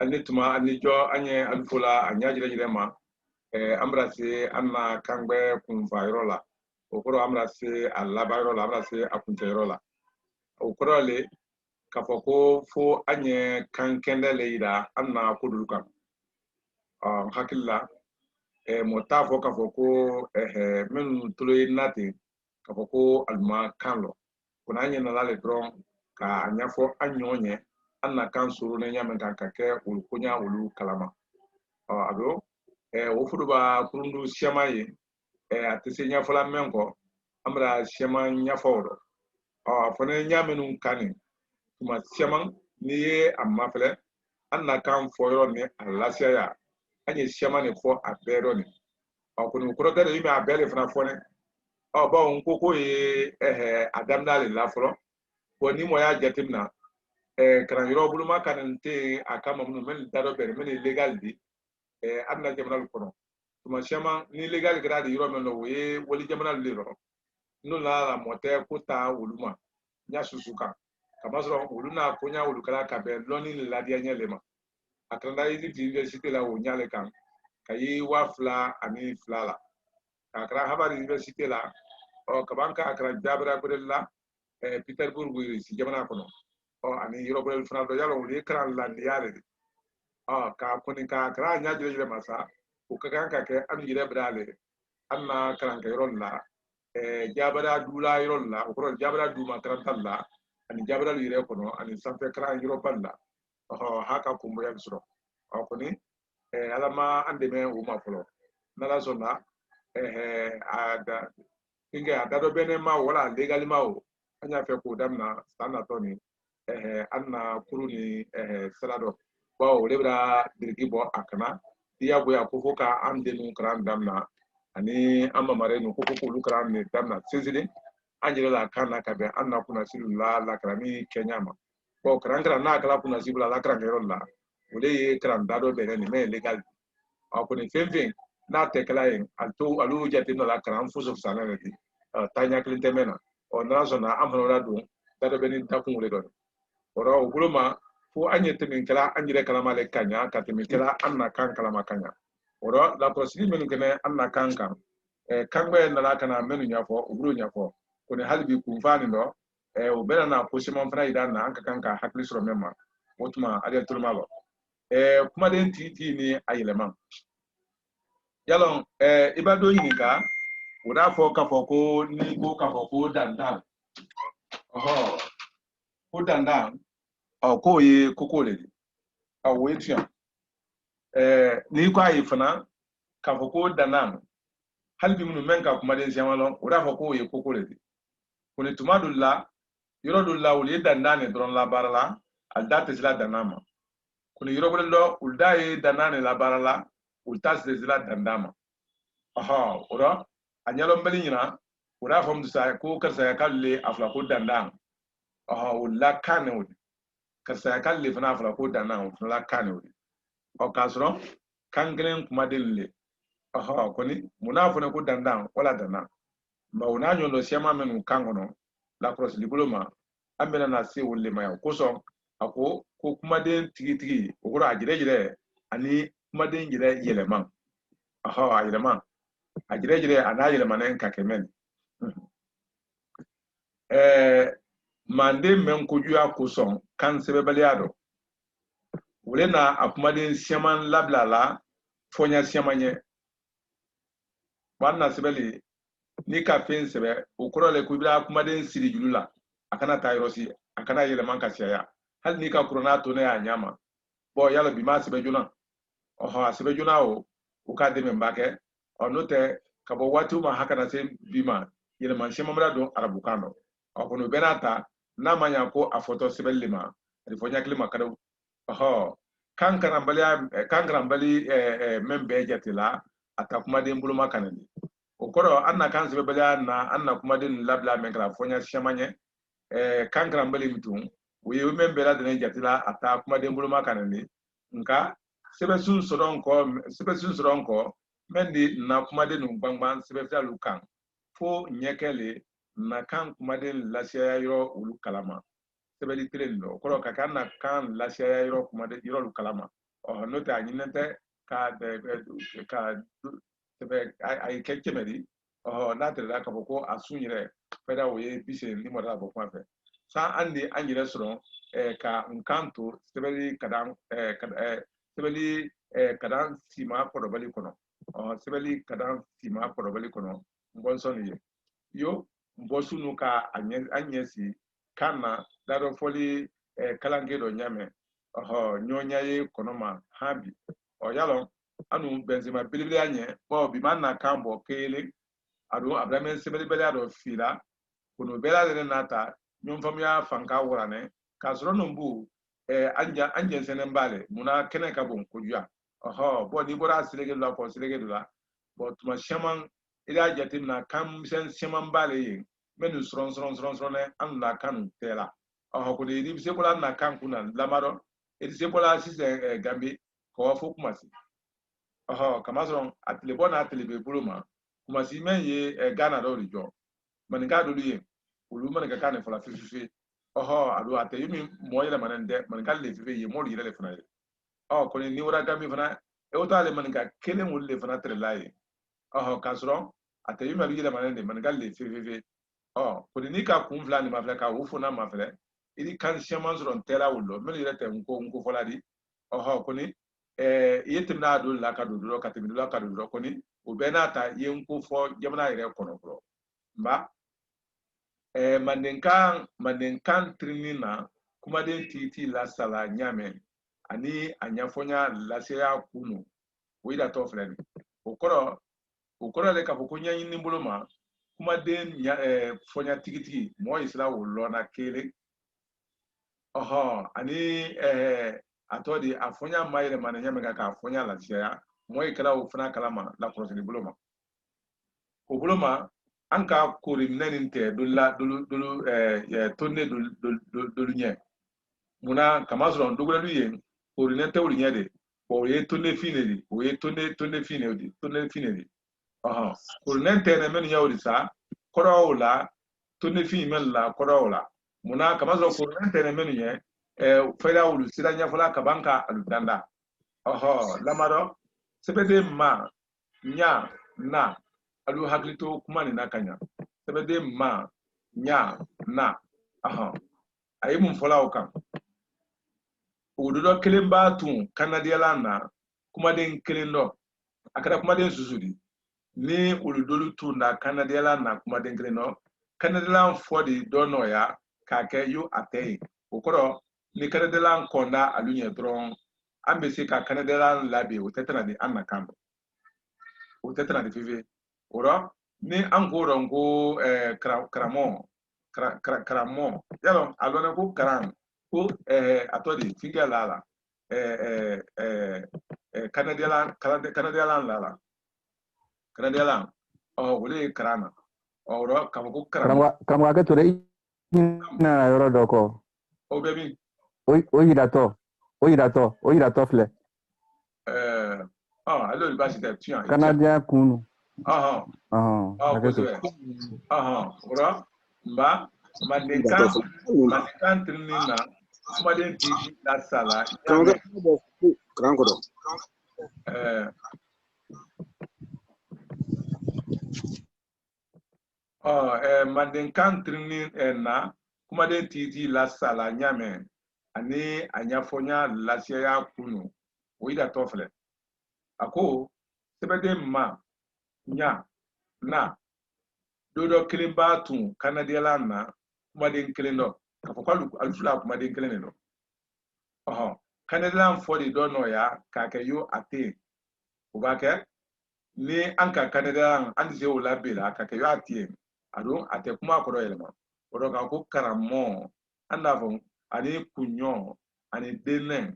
anituma anijo anye alfula anya jire ma amrase anna kangbe kunfa irola okoro amrase alaba irola amrase akunte irola okoro le kafoko fo anye kankende leida anna kuduluka hakilla motafo kafoko menu tuloy nati kafoko alma kanlo kuna anye nalale dron ka anyafo anyonye anna kan suru ne nyamen kan kake ulkunya ulu kalama ado wofuduba kurundu shemaye atese nyafala menko amra shema nyafawdo fone nyamenu kani kuma shema niye amma fele anna kan foyo ne alasia ya anye shema ne fo abero ne kunu kuro gade yime abele fana fone ba nkoko ye adamdale la folo woni mo ya jatimna karangiro buluma kanante akama mun men daro ber men legal di adna jamanal kono tuma shema ni legal grade yiro men lo we woli jamanal lero no la mote kuta wuluma nya susuka kama so wuluna konya wulukala ka be loni la dia nyelema akranda university la wo nyale kan kayi wafla ani flala akra habar university la kabanka akra jabra burilla peterburg si jamana kono ani yiro burel fana do yalo wuli kran la ndiale ka koni ka akra nya jire masa o ka kan ka ke am jire brale anna kran ka yiro la jabara dula yiro la ko jabara duma kran talla ani jabara yire kono ani sanfe kran yiro palla haka kumbo ya suro koni alama andeme uma folo nala zona ada inga ada do bene ma wala legal ma o anya fe ko damna sana toni anna kuruni salado bawo lebra dirgi bo akana iya boya ko foka andenu kran damna ani amma mare no ko ko lukran ne damna sezile anjira la kana kabe anna kuna silula la krami kenyama bo kran kran na kala kuna sibula la kran gero la wole kran dado bene ne me legal akoni femfeng na tekalayen alto alu jati no la kran fuso sana ne tanya klintemena ona zona amhora do dado bene takun wole do oro oguloma fo anyete min kala anjire kala male kanya katimi kala anna kan kala makanya oro la prosidi menu kene anna kan kan kangbe na la kana menu nyafo ogulu nyafo kone halbi kumfani no o bena na posima mfana idana anka kanka hakli soro memma motuma ale turma lo kuma den titi ni ayeleman yalon ibado yinika wona fo kafo ko ni ko kafo ko dandan ko dandan ko ye koko le we tia ni ko ayi fana kafo ko dandan halbi mun men ka kuma den jamalo wona fo ko ye koko le kone tumadulla yorodula wuli dandan dron la barala aldate sila danama kone yorobullo uldaye danane la barala ulta sila dandama ora anyalo mbeli nyina ora fam dusa ko karsa kalle afla ko dandan ulla kane wudi karsa kalle fana afla ko dandan ulla kane wudi o kasro kangren kuma delle koni munafuna ko dandan wala dandan ma una nyondo sema menu kangono la cross diploma amena na se wolle maya ko so ako ko kuma den tigi ogoro ajire ani kuma den jire yeleman ayeleman ajire ana yeleman en kakemen mande men ko juya ko so kan sebe baliado wole na akuma den siaman lablala fonya siamanye wanna sebeli ni ka fen sebe okoro le ko bia akuma den siri julula akana tayrosi akana yeleman kasiya hal ni ka kurona to ne anyama bo yalo bima sebe juna sebe juna o ka de membake onote kabo watu ma hakana se bima yeleman shemamra don arabukano kono benata na manya ko afoto sebe lima rifonya klima kado kankana bali membe jatila atakuma den buluma kanani okoro anna kan sebe bali anna kuma den labla menkra fonya shemanye kankana bali mtum we membe la den jatila atakuma den buluma kanani nka sebe sun soronko mendi na kuma den ngbangban sebe fitalu kan fo nyekele na kan kuma den lasya yoro ulu kalama sebe litelen do okoro kakana kan lasya yoro kuma den yoro ulu kalama no ta nyinete ka de ka tebe ai kekemedi na tere ka boko asunyire feda oye bise ni mara boko afa sa andi anyire soro ka nkanto sebeli kadam sebeli kadam sima kodobali kono sebeli kadam sima kodobali kono mbonsoni ye yo mbosunu ka anyesi kana daro foli kalangedo nyame nyonya ye konoma habi yalo anu benzema bilibili anye bo bi manna kambo kele adu abramen sebeli bele ado fila kuno bela de nata nyom fam ya fanka worane ka soro numbu anje senen bale muna kene ka bon kujua bo ni bora silege la ko silege la bo tuma shaman ila jatim na kam sen shaman bale yin menu sron ne an la kan tela ko de di se bola na kan kuna lamaro e di se bola si gambi ko fo kuma si kama sron atile bona atile be buluma kuma si men ye Ghana do rijo maninga do yin ulu maninga kan fola fifi adu ate yumi moyele manende maninga le fifi ye mori le fana ko ni wora gambi fana e o tale maninga kele mul le fana tre lai kasron ate yumi ali le manende maninga le fifi ko ni ka kun fla ni mafla ka ufo na mafla ili kan shaman sron tela ullo men yete nko fola di ko ni yetim na do la ka do ka timi la ka do ko ni o benata ye nko fo jamana ire kono bro mba mandenkan trinina kuma den titi la sala nyame ani anyafonya la seya kunu wida to fleni okoro le ka fokonya yin nimbuloma kuma den fonya tigiti mo isla wo na kele ani atodi afonya mayre mananya mega ka afonya la seya mo ikala wo fana kalama la prosedi buloma o buloma anka kori nenin te dulu tonne dulu nye muna kamazron dugula yen kori nente uri nye de o ye tonne fine di o ye tonne fine di kori nente ne men yawri sa korawla tonne fine men la korawla muna kamazron kori nente ne men ye fayda wulu siranya fula kabanka aludanda lamaro sebede ma nya na alu haklito kuma ni nakanya sebede ma nya na ayi mun fola o kan ododo kelen ba tun kanadiala na kuma den kelen do akada kuma den susudi ni oludolu tun na kanadiala na kuma den kelen do kanadiala fodi dono ya ka ke yo atei okoro ni kanadiala konda alunye dron ambesi ka kanadiala labi o tetana di anakam o tetana di fifi oro ni angoro ngo karamo yalo alona ko karam ko atodi figa lala canadian lala wole karana oro kamako karamo karamo ka tore na yoro doko o bebi o yirato fle allo ba sita tian canadien kunu ko se oro mba mandenkan trinina kuma den titi la sala Krankodo. Mandenkan trinina na kuma den titi la sala nyame ani anyafonya la sia kunu oida tofle ako sebede ma nya na dodo kilimba tun kanadiala na kuma den kilendo kafokalu alfula kuma den kilendo kanadiala fodi dono ya kakeyo ate ubake ni anka kanadiala andise wala bela kakeyo ate ado ate kuma koro elema odo ka ko karamo andavon ani kunyo ani denen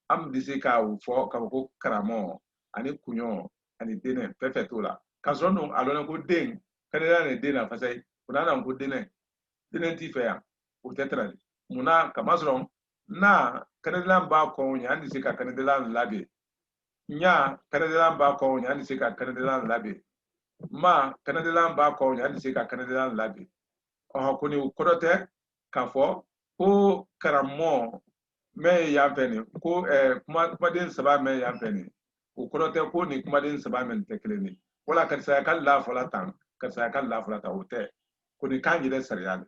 am dise ka ufo ka ko karamo ani kunyo ani denen perfectola kasrono alona ko den kanadiala ne dena fasai kunana ko denen ti fe ya o tetra muna kamazron na kanadiala ba ko nya andise ka kanadiala labe nya kanadiala ba ko nya andise ka kanadiala labe ma kanadiala ba ko nya andise ka kanadiala labe ko ni korote ka fo ko karamo me ya feni ko kuma den saba me ya feni o korote ko ni kuma den saba men tekleni wala kan sa kan la fola tan kan sa kan la fola ta wote ko ni kan yide serial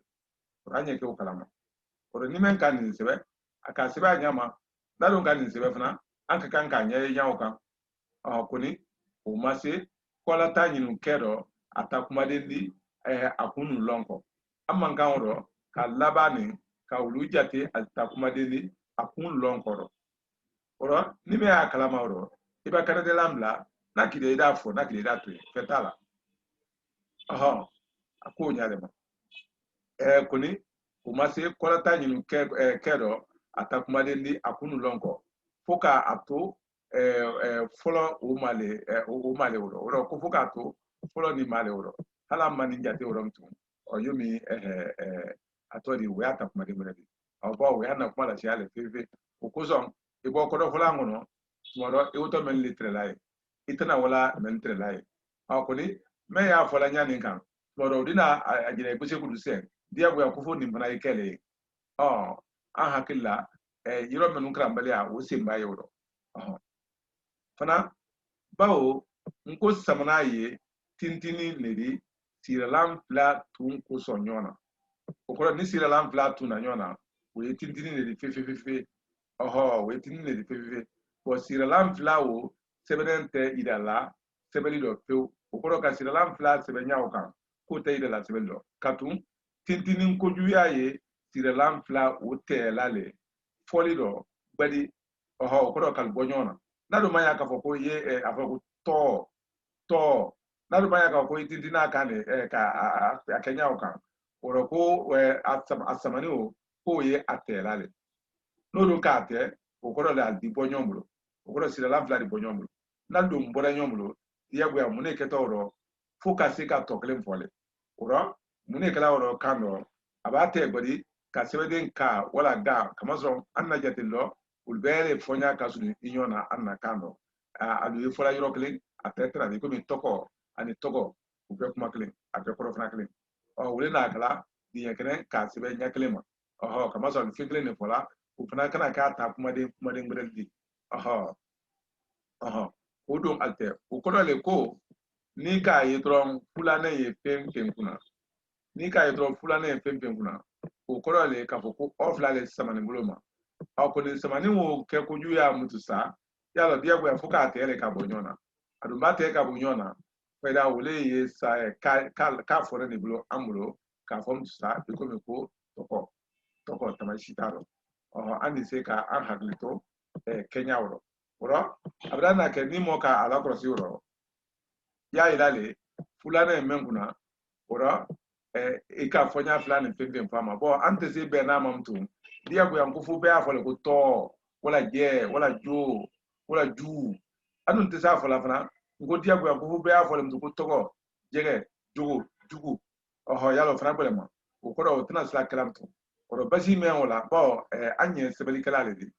ranye ke o kalama ko ni men kan ni sebe aka sebe anyama dalon kan ni sebe fana an ka kan kan ye nyawo kan ko ni o mase kola ta nyinu kedo ata kuma den di akunu lonko amman kan ro ka labani ka ulu jate ata kuma den di akun lonkoro oro ni me akalama oro iba kana de lamla na kide da fo na kide da to fetala aha ako nyale ma kuni umase kolata nyinu kedo atakuma de ndi akunu lonko foka ato folo umale oro ko foka ato folo ni male oro hala mani jate oro mtu o yomi atori we atakuma de mredi abo we ana kuma la siale fefe ukuzon ibo kodo fula ngono moro iwto men litre lai itana wala men litre lai akoni me ya fola nyani kan moro dina ajire kuse kudu sen dia go yakufo ni bana ikele an hakilla yiro men nkra mbali a wo simba yoro fana bawo nko samana ye tintini leri siralam fla tun ko sonyona okoro ni siralam fla tun na nyona we tintini leri fefe we tintini leri fefe bo siralam fla wo sebenente idala sebeli do pe okoro ka siralam fla sebenya okan ko te idala sebelo katun tintini ko juya ye siralam fla wo te lale foli do badi okoro kal bonyona nado maya ka foko ye afoko to nado maya ka ko tintina kane ka akenya okan oro ko asamani o ko ye atelale nodo ka ate okoro la di bonyomulo okoro siralam fla di bonyomulo nado mbora nyomulo yago ya mune keto oro focus ka toklen fole oro mune kala oro kando abate bodi ka sebeden ka wala ga kamaso anna jatillo ulbere fonya kasuni inyona anna kando alu fola yoroklen atetra ni komi toko ani toko ube kuma klen ape profana klen o wule na kala ni yakene ka sebe nyaklema kamaso ni fiklen ni fola ufana kana ka ta kuma de ngreldi odon alte ukono le ko ni ka yitron fulane ye pem kuna ni ka yitron fulane ye pem kuna ukoro le ka foko ofla le samani buloma akoni samani wo ke ko juya mutusa yalo dia gwa foka atele ka bonyona adumba te ka bonyona feda wole ye sa ka fore ni bulo amulo ka fom sa biko me ko toko tamashitaro andi se ka an haglito Kenya woro abrana ke ni mo ka ala krosi woro ya ilale fulana men kuna woro ika fonya fulani pembe fama bo ante se be na mamtu dia go yankufu be afole ko to wala je wala jo wala ju anun te sa fola fana ngo dia go yankufu be afole mtu ko togo jege jugu yalo fana bole ma ko tana sala kalamtu ko basi men wala bo anye sebeli kala le di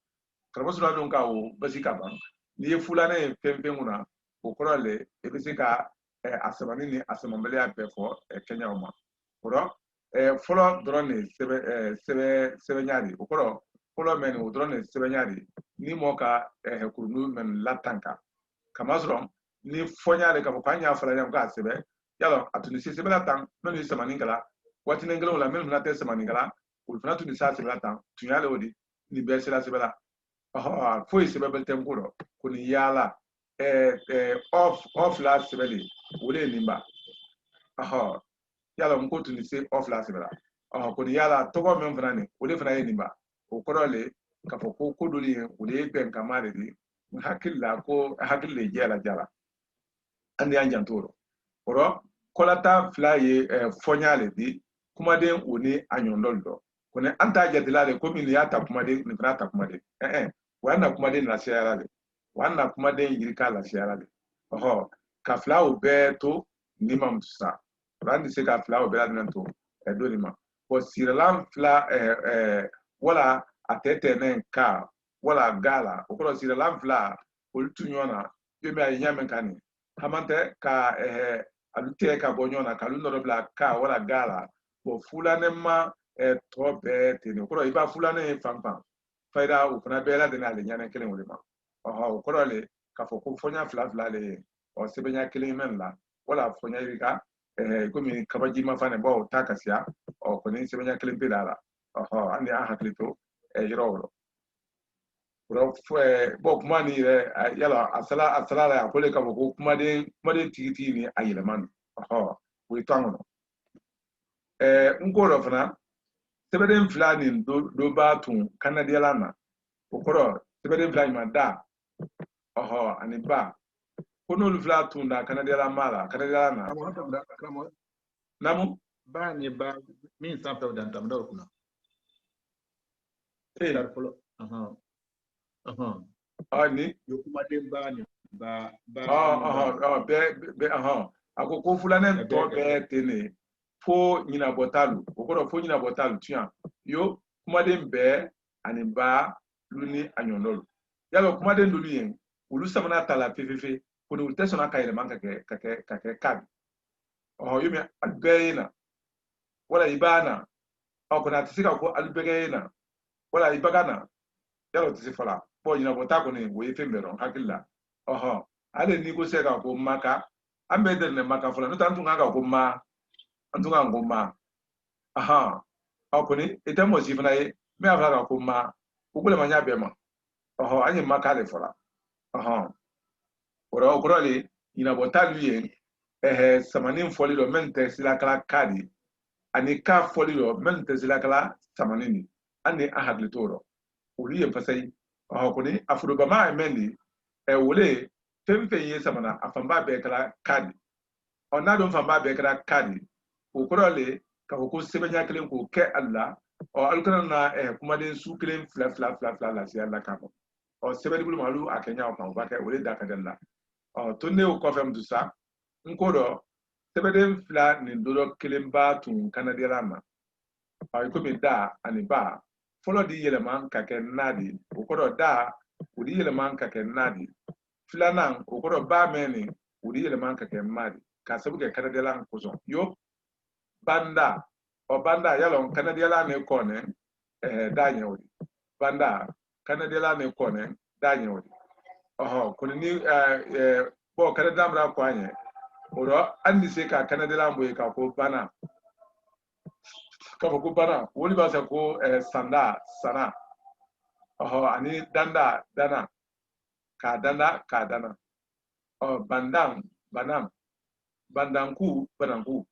karabosula don ka o basi ka ban ni fulana pembe nguna ko le e be se ka asamani ni asamambele ya pefo Kenya oma folo drone sebe nyari okoro folo men o drone sebe nyari ni moka kurunu men latanka kamazro ni fonyale ka kwanya fala nyam ka sebe yalo atuni sebe latan no ni samani kala wati ngelo la men na te samani kala ulfana tuni sa sebe latan tunyale odi ni be sebe la foi sebe beltem kuro kuni yala off la sebe li wole nimba yala mko tuni se off la sibra ko ni yala togo men fana ni o le fana ye nimba o koro le ka fo ko doli o le ben kamare di hakilla ko hakille jala andi anjan toro oro kolata fla ye fonyale di kuma den oni anyondol do ko ne anta jadilale ko min ya ta kuma den ni fana ta kuma den wana kuma den na siara le wana kuma den yirika la siara le ka fla o beto ni mamsa randi se ka fla o bela nanto edonima o siralam fla wala atete nen ka wala gala o ko siralam fla o tunyona yemi aynya menkani hamante ka alute ka bonyona ka lundo bla ka wala gala o fulane ma to be teni ko iba fulane famfam fayda o fana bɛɛ la de n'ale ɲanɛ kelen o de ma o kɔrɔ le k'a fɔ ko fɔɲa fila le sɛbɛnya kelen mɛn la wala fɔɲa yi ka komi kabaji ma fana bawo ta kasiya kɔni sɛbɛnya kelen pe la an de y'an hakili to yɔrɔ bɔn kuma ni yɛrɛ yala a sala la a ko le k'a fɔ ko kumaden tigi ni a yɛlɛma no o ye to an kɔnɔ n ko dɔ fana sɛbɛden fila nin dɔ b'a tun kanadiyala na o kɔrɔ sɛbɛden fila ɲuman da ani ba ko n'olu fila tun da kanadiyala ma la kanadiyala na namu ba ni ba min sanfɛ dan tam dɔw kunna ni yo kumaden ba ni ba bɛɛ a ko fulanen tɔ bɛɛ ten ne fo ɲinabɔtalu o kɔrɔ fo ɲinabɔtalu tiɲɛ yo kumaden bɛɛ ani ba lu ni a ɲɔndɔlu yala kumaden dolu ye olu sabanan ta la fefefe ko olu tɛ sɔn ka yɛlɛma ka kɛ kabi yo mɛ ali bɛɛ ye na wala i b'a na kɔni a tɛ se ka ko ali bɛɛ ye na wala i baga na yala o tɛ se fɔla bɔn ɲinabɔta kɔni o ye fɛn bɛɛ dɔn hakili la ale ni ko se ka ko maka an bɛɛ dɛrɛ maka fɔlɔ n'o tɛ an tun kan ka ko ma an tun kan ko ma kɔni i tɛ mɔgɔ si fana ye min y'a fɔla ka ko ma o ko ma ɲa bɛɛ ma an ye maka de fɔla o kɔrɔ le ɲinabɔta lu ye samanin fɔli dɔ min tɛ silakala ka di ani ka fɔli dɔ min tɛ silakala samanin ni an ni an hakili t'o rɔ olu ye fasayi kɔni a forobama ye mɛn di wole fɛn fɛn ye samana a fanba bɛɛ kɛra ka di n'a dun fanba bɛɛ kɛra ka di o kɔrɔ le k'a fɔ ko sɛbɛnya kelen k'o kɛ ali la alu kana na kumaden su kelen fila lasiya la k'a fɔ sɛbɛnni bolo ma olu a kɛ ɲɔgɔn kan u b'a kɛ o de da ka di la to ne y'o kɔfɛ muso sa n ko dɔ sɛbɛden fila nin dɔ kelen b'a tun kanadiyala ma komi da ani ba fɔlɔ di yɛlɛma ka kɛ naadi o kɔrɔ da o di yɛlɛma ka kɛ naadi filanan o kɔrɔ ba mɛn ni o di yɛlɛma ka kɛ maadi ka sabu kɛ kanadiyala kosɔn yo banda banda yala kanadiyala ne kɔnɛ da ɲɛ o di banda kanadiyala ne kɔnɛ da ɲɛ o di kɔni ni bɔn kanadiyala mura kɔ an ɲɛ o rɔ hali ni se ka kanadiyala bɔ yen ka ko bana k'a fɔ ko bana woli b'a fɛ ko sanda sana ani danda dana k'a dana bandan banam bandanku bananku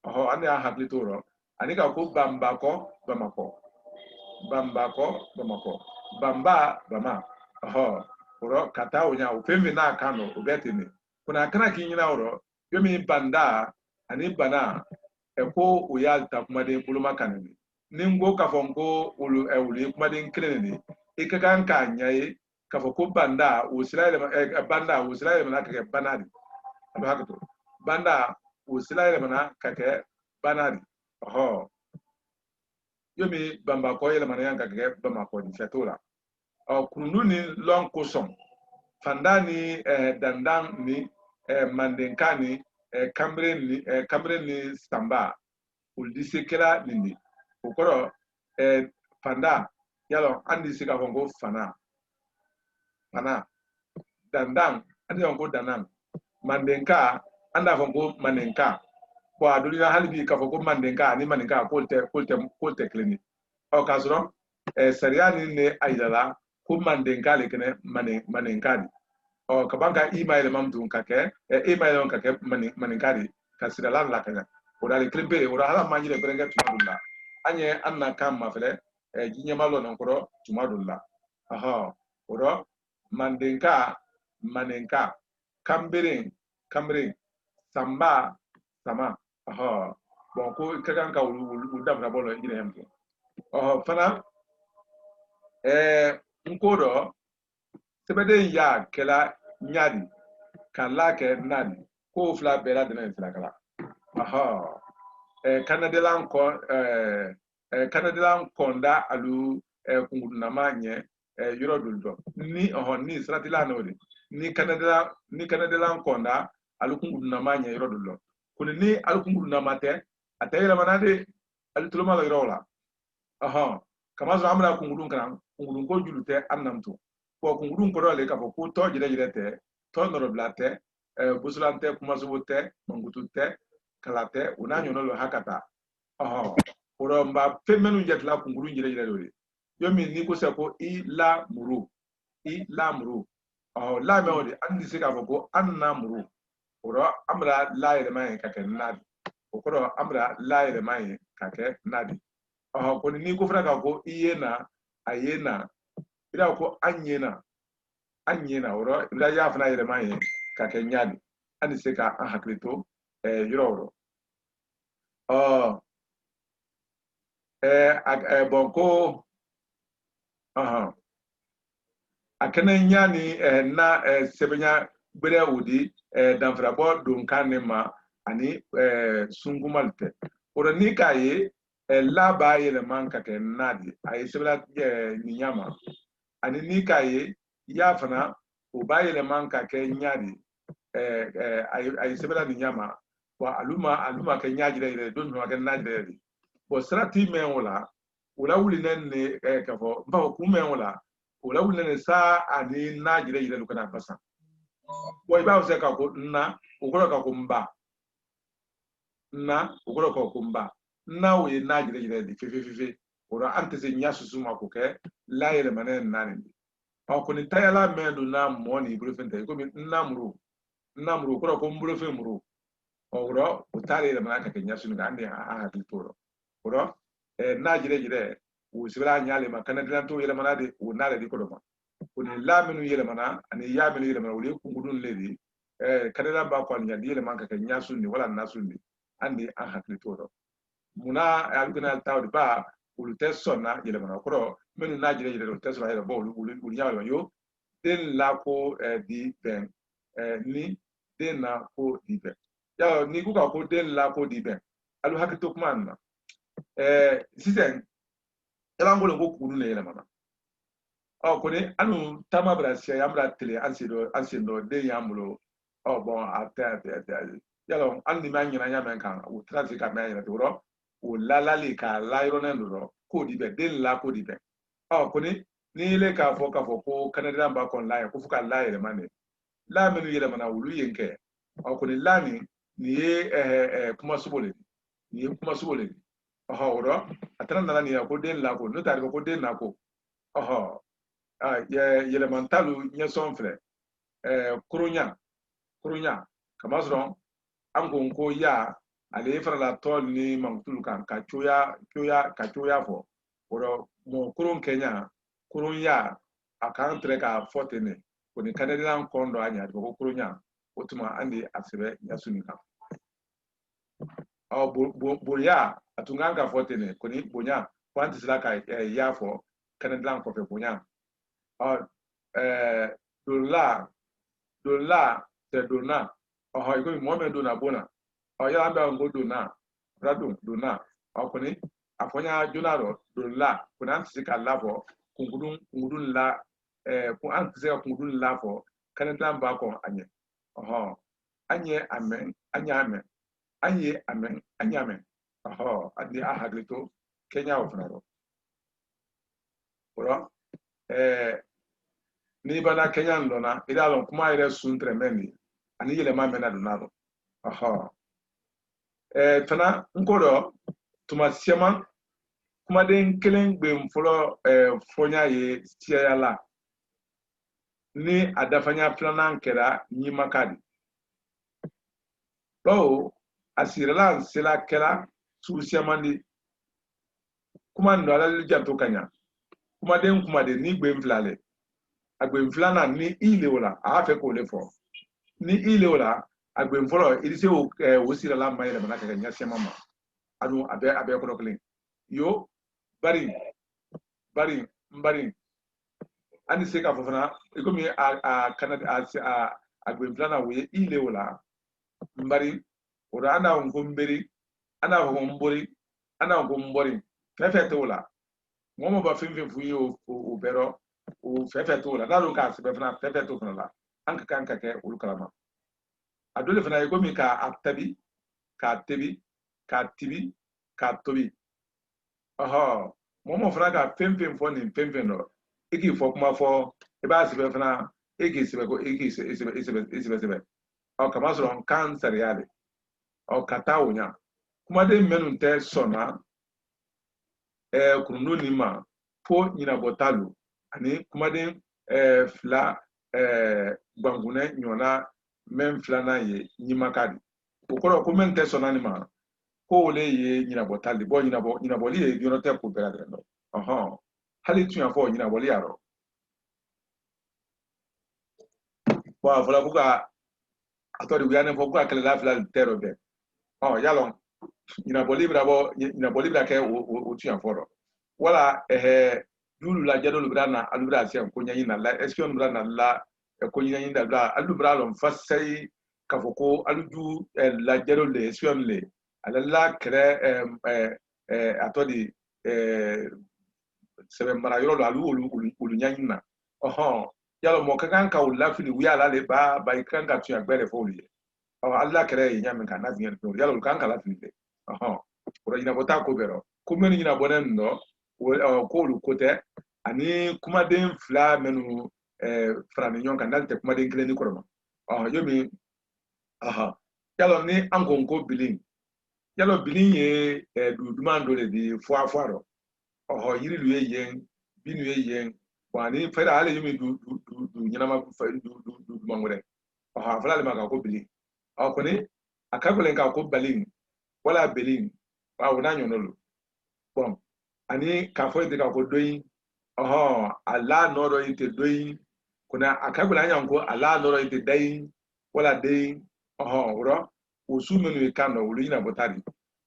an de y'a hakili t'o rɔ ani ka ko banbakɔ bamakɔ banba bama o rɔ ka taa o ɲa o fɛn fɛn n'a kan o bɛɛ ten ne kɔni a kana k'i ɲinɛ o rɔ yo min banda ani bana ko o y'a ta kumaden boloma kan ne ni n ko k'a fɔ n ko olu ye kumaden kelen de i ka kan k'a ɲɛ ye k'a fɔ ko banda o sira yɛlɛmana ka kɛ bana de a bɛ hakɛ to banda o sira yɛlɛmana ka kɛ bana de yo min banbakɔ yɛlɛmana ka kɛ bamakɔ ni fɛ t'o la kununu ni lɔn kosɔn fanda ni dandan ni mandenka ni kamere ni sanba olu di se kɛra nin de o kɔrɔ fanda yala an di se k'a fɔ ko fana dandan an di fɔ ko dandan mandenka an d'a fɔ ko mandenka bɔn a donna hali bi k'a fɔ ko mandenka ani maninka k'o tɛ kelen ye k'a sɔrɔ sariya ni ne a yirala ko mandenka le kɛnɛ maninka de ka ban ka i ma yɛlɛma tun ka kɛ maninka de ka sirala lakana o la kelen pe o la hali ma yɛrɛ bɛrɛnkɛ tuma dɔ la an ye an na kan ma fɛnɛ ji ɲɛma lɔnà kɔrɔ tuma dɔ la o rɔ mandenka maninka kanberen sanba sama bon ko ka kan ka olu dabila bɔ lɔ yɛrɛ yɛrɛ fana n ko dɔ sɛbɛden y'a kɛla ɲaadi ka la kɛ naadi k'o fila bɛɛ la dɛmɛ sirakala kanadilan kɔnda alu kungurunama ɲɛ yɔrɔ dolu dɔ ni siratila n'o de ni kanadilan kɔnda alu kungurunama ɲɛ yɔrɔ dolu dɔ koni ni alu kungurunama tɛ a tɛ yɛlɛmana de alu tuloma la yɔrɔ la kama so amra kungulun kan kungulun ko julute annamtu ko kungulun ko dole ka ko to jire te to no blate busulante kuma subute mangutute kalate unanyo no hakata oro mba femenu jetla kungulun jire dole yomi ni ko se ko ila muru la me odi andi se ka ko anna muru oro amra la ile mai ka ken nadi okoro amra la ile mai ka ke nadi ko ni ko fra ka ko iyena ayena ila ko anyena oro ila ya fana ile mai ka ke nyadi andi se ka an haklito yoro bonko akene nyani na sebenya gbere wudi danfrabo donkane ma ani sungumalte oro ni kaye laba yele manka ke nadi ay sebla nyama ani ni kaye ya fana o ba yele manka ke nyadi ay sebla nyama wa aluma ke nyaji de don no ke nadi de bo strati men wala wuli nen ne ka fo ba ku men wala wala wuli sa ani na jire jire lu kana fasa boy ba se ka ko na ukoro ka ko mba na ukoro ka ko mba na we na jire jire di fe ora ante se nya susu ma ko ke la yele manen na ni ko ni tayala men du na mo ni buru fente ko mi na muru ukoro ko mburu fe muru oro utare le manaka ke nya sunu ga ande a toro oro na jire jire usibra nyale makana dilanto yele manade unale di kodoma kuni laminu yele mana ani yaminu yele mana wuli kungudun ledi kadela ba ko nya yele manka ke nyasundi wala nasundi andi an haklito muna algona tawdi ba ulu tesona yele mana ko menu na jire jire tesona yele bo ulu nyaalo yo den la ko di ben ni den na ko di ben ya ni ku ka ko den la ko di ben alu haklito kuma sisen elangolo ngo kunu ne mana kone anu tama brasia yambra tele ansido de yamlo bon ata yalo andi manyina nyamen kan o transi ka manyina toro o lalali ka lairo nendo ko di be den la ko di be kone ni le ka fo ko canada ba kon la ko fuka la yele mane la menu yele mana wulu yenke kone la ni kuma subole oro atran nana ni ko den la ko no tar ko den na ko yelemantalu nyeson fre kurunya kamazron angon ko ya ale fara la tol ni mangtul kan ka choya fo oro mo kurun kenya kurun ya akan tre ka fotene ko ni kanadian kondo anya ko kurunya otuma andi asire yasuni kan bo ya atunganga fotene ko ni bonya kwanti sila ka ya fo kanadian ko fe bonya dola te dona iko mo me dona bona ya amba ngo dona radun dona akoni afonya jonaro dola kuna antisika lavo kungudun la ku antisika kungudun lavo kanata ba ko anye anye amen adi ahaglito Kenya ofnaro ora ni bana Kenya ndona ida lon kuma ire sun tremendous ani yele ma mena donado tana nkodo tuma siama kuma den kelen gbe mfolo fonya ye siala ni adafanya plana nkera ni makadi asirala sila kera su siama ndi kuma ndo ala lijanto kanya kuma de ni gbe mflale agbe mflana ni ile wala afa ko le fo ni ile wala agbe mfolo ilise o sira la mayele manaka kanya siama ma anu abe ko dokle yo bari ani seka fofana ikomi a Canada agbe mflana we ile wala mbari ora ana ngomberi ana ngombori fefete wala momo ba finfe fuyi o bero o fefete wala dalo ka se befana fefete fana la anka kanka ke ulukalama adole fana ikomi ka atabi ka tebi ka tibi ka tobi mo fana ka fɛn fɔ nin fɛn dɔ i k'i fɔ kuma fɔ i b'a sɛbɛn fana e k'i sɛbɛn ko e k'i sɛbɛn kama sɔrɔ n kan sariya de ka taa o ɲa kumaden minnu tɛ sɔnna kurundo nin ma fo ɲinabɔta lo ani kumaden fila gbangunɛ ɲɔgɔnna mɛn filanan ye ɲimaka de o kɔrɔ ko mɛn tɛ sɔnna nin ma ko ole ye ɲinabɔta de ɲinabɔli ye yɔrɔ tɛ ko bɛɛ la dɛ hali tun y'a fɔ ɲinabɔli y'a rɔ a fɔra ko ka a tɔ de u y'a ɲɛfɔ ko ka kɛlɛla fila tɛ yɔrɔ bɛɛ yalɔ ɲinabɔli bɛna kɛ o tun y'a fɔ rɔ wala dulu la jadolu bɛna na alu bɛna se ko ɲɛɲini na la espion bɛna na la ko ɲɛɲini da bɛna alu bɛna lɔn fasai k'a fɔ ko alu du la jadolu le espion le ale la kɛrɛ a tɔ de sɛbɛn mara yɔrɔ la alu olu ɲɛɲini na yalɔ mɔ ka kan ka o lafili u y'a la le ba i kan ka tun gbɛ de fɔ olu ye ala kɛrɛ ye ɲa min ka n'a fiɲɛ to yalɔ olu kan ka lafili de o ɲinabɔ t'a ko bɛɛ rɔ ko minnu ɲinabɔnen nin dɔ ko olu ko tɛ ani kumaden fila minnu fara ni ɲɔgɔn kan n'ale tɛ kumaden kelen ni kɔrɔ ma yomi yalɔ ni an ko bilin yalɔ bilin ye duduman dɔ de di fɔ rɔ yiri lu ye yen bin lu ye yen ani fɛrɛ hali yomi du ɲɛnama du duman wɛrɛ a fɔra ale ma ka ko bilin kɔni a ka gɛlɛn ka ko balin wala belin o n'a ɲɔgɔn don ani k'a fɔ yen ka ko doyin a la nɔ dɔ yen tɛ doyin kɔni a ka gɛlɛn an y'an ko a la nɔ dɔ yen tɛ dayin wala den o o su minnu ye kan dɔ olu ɲinabɔta de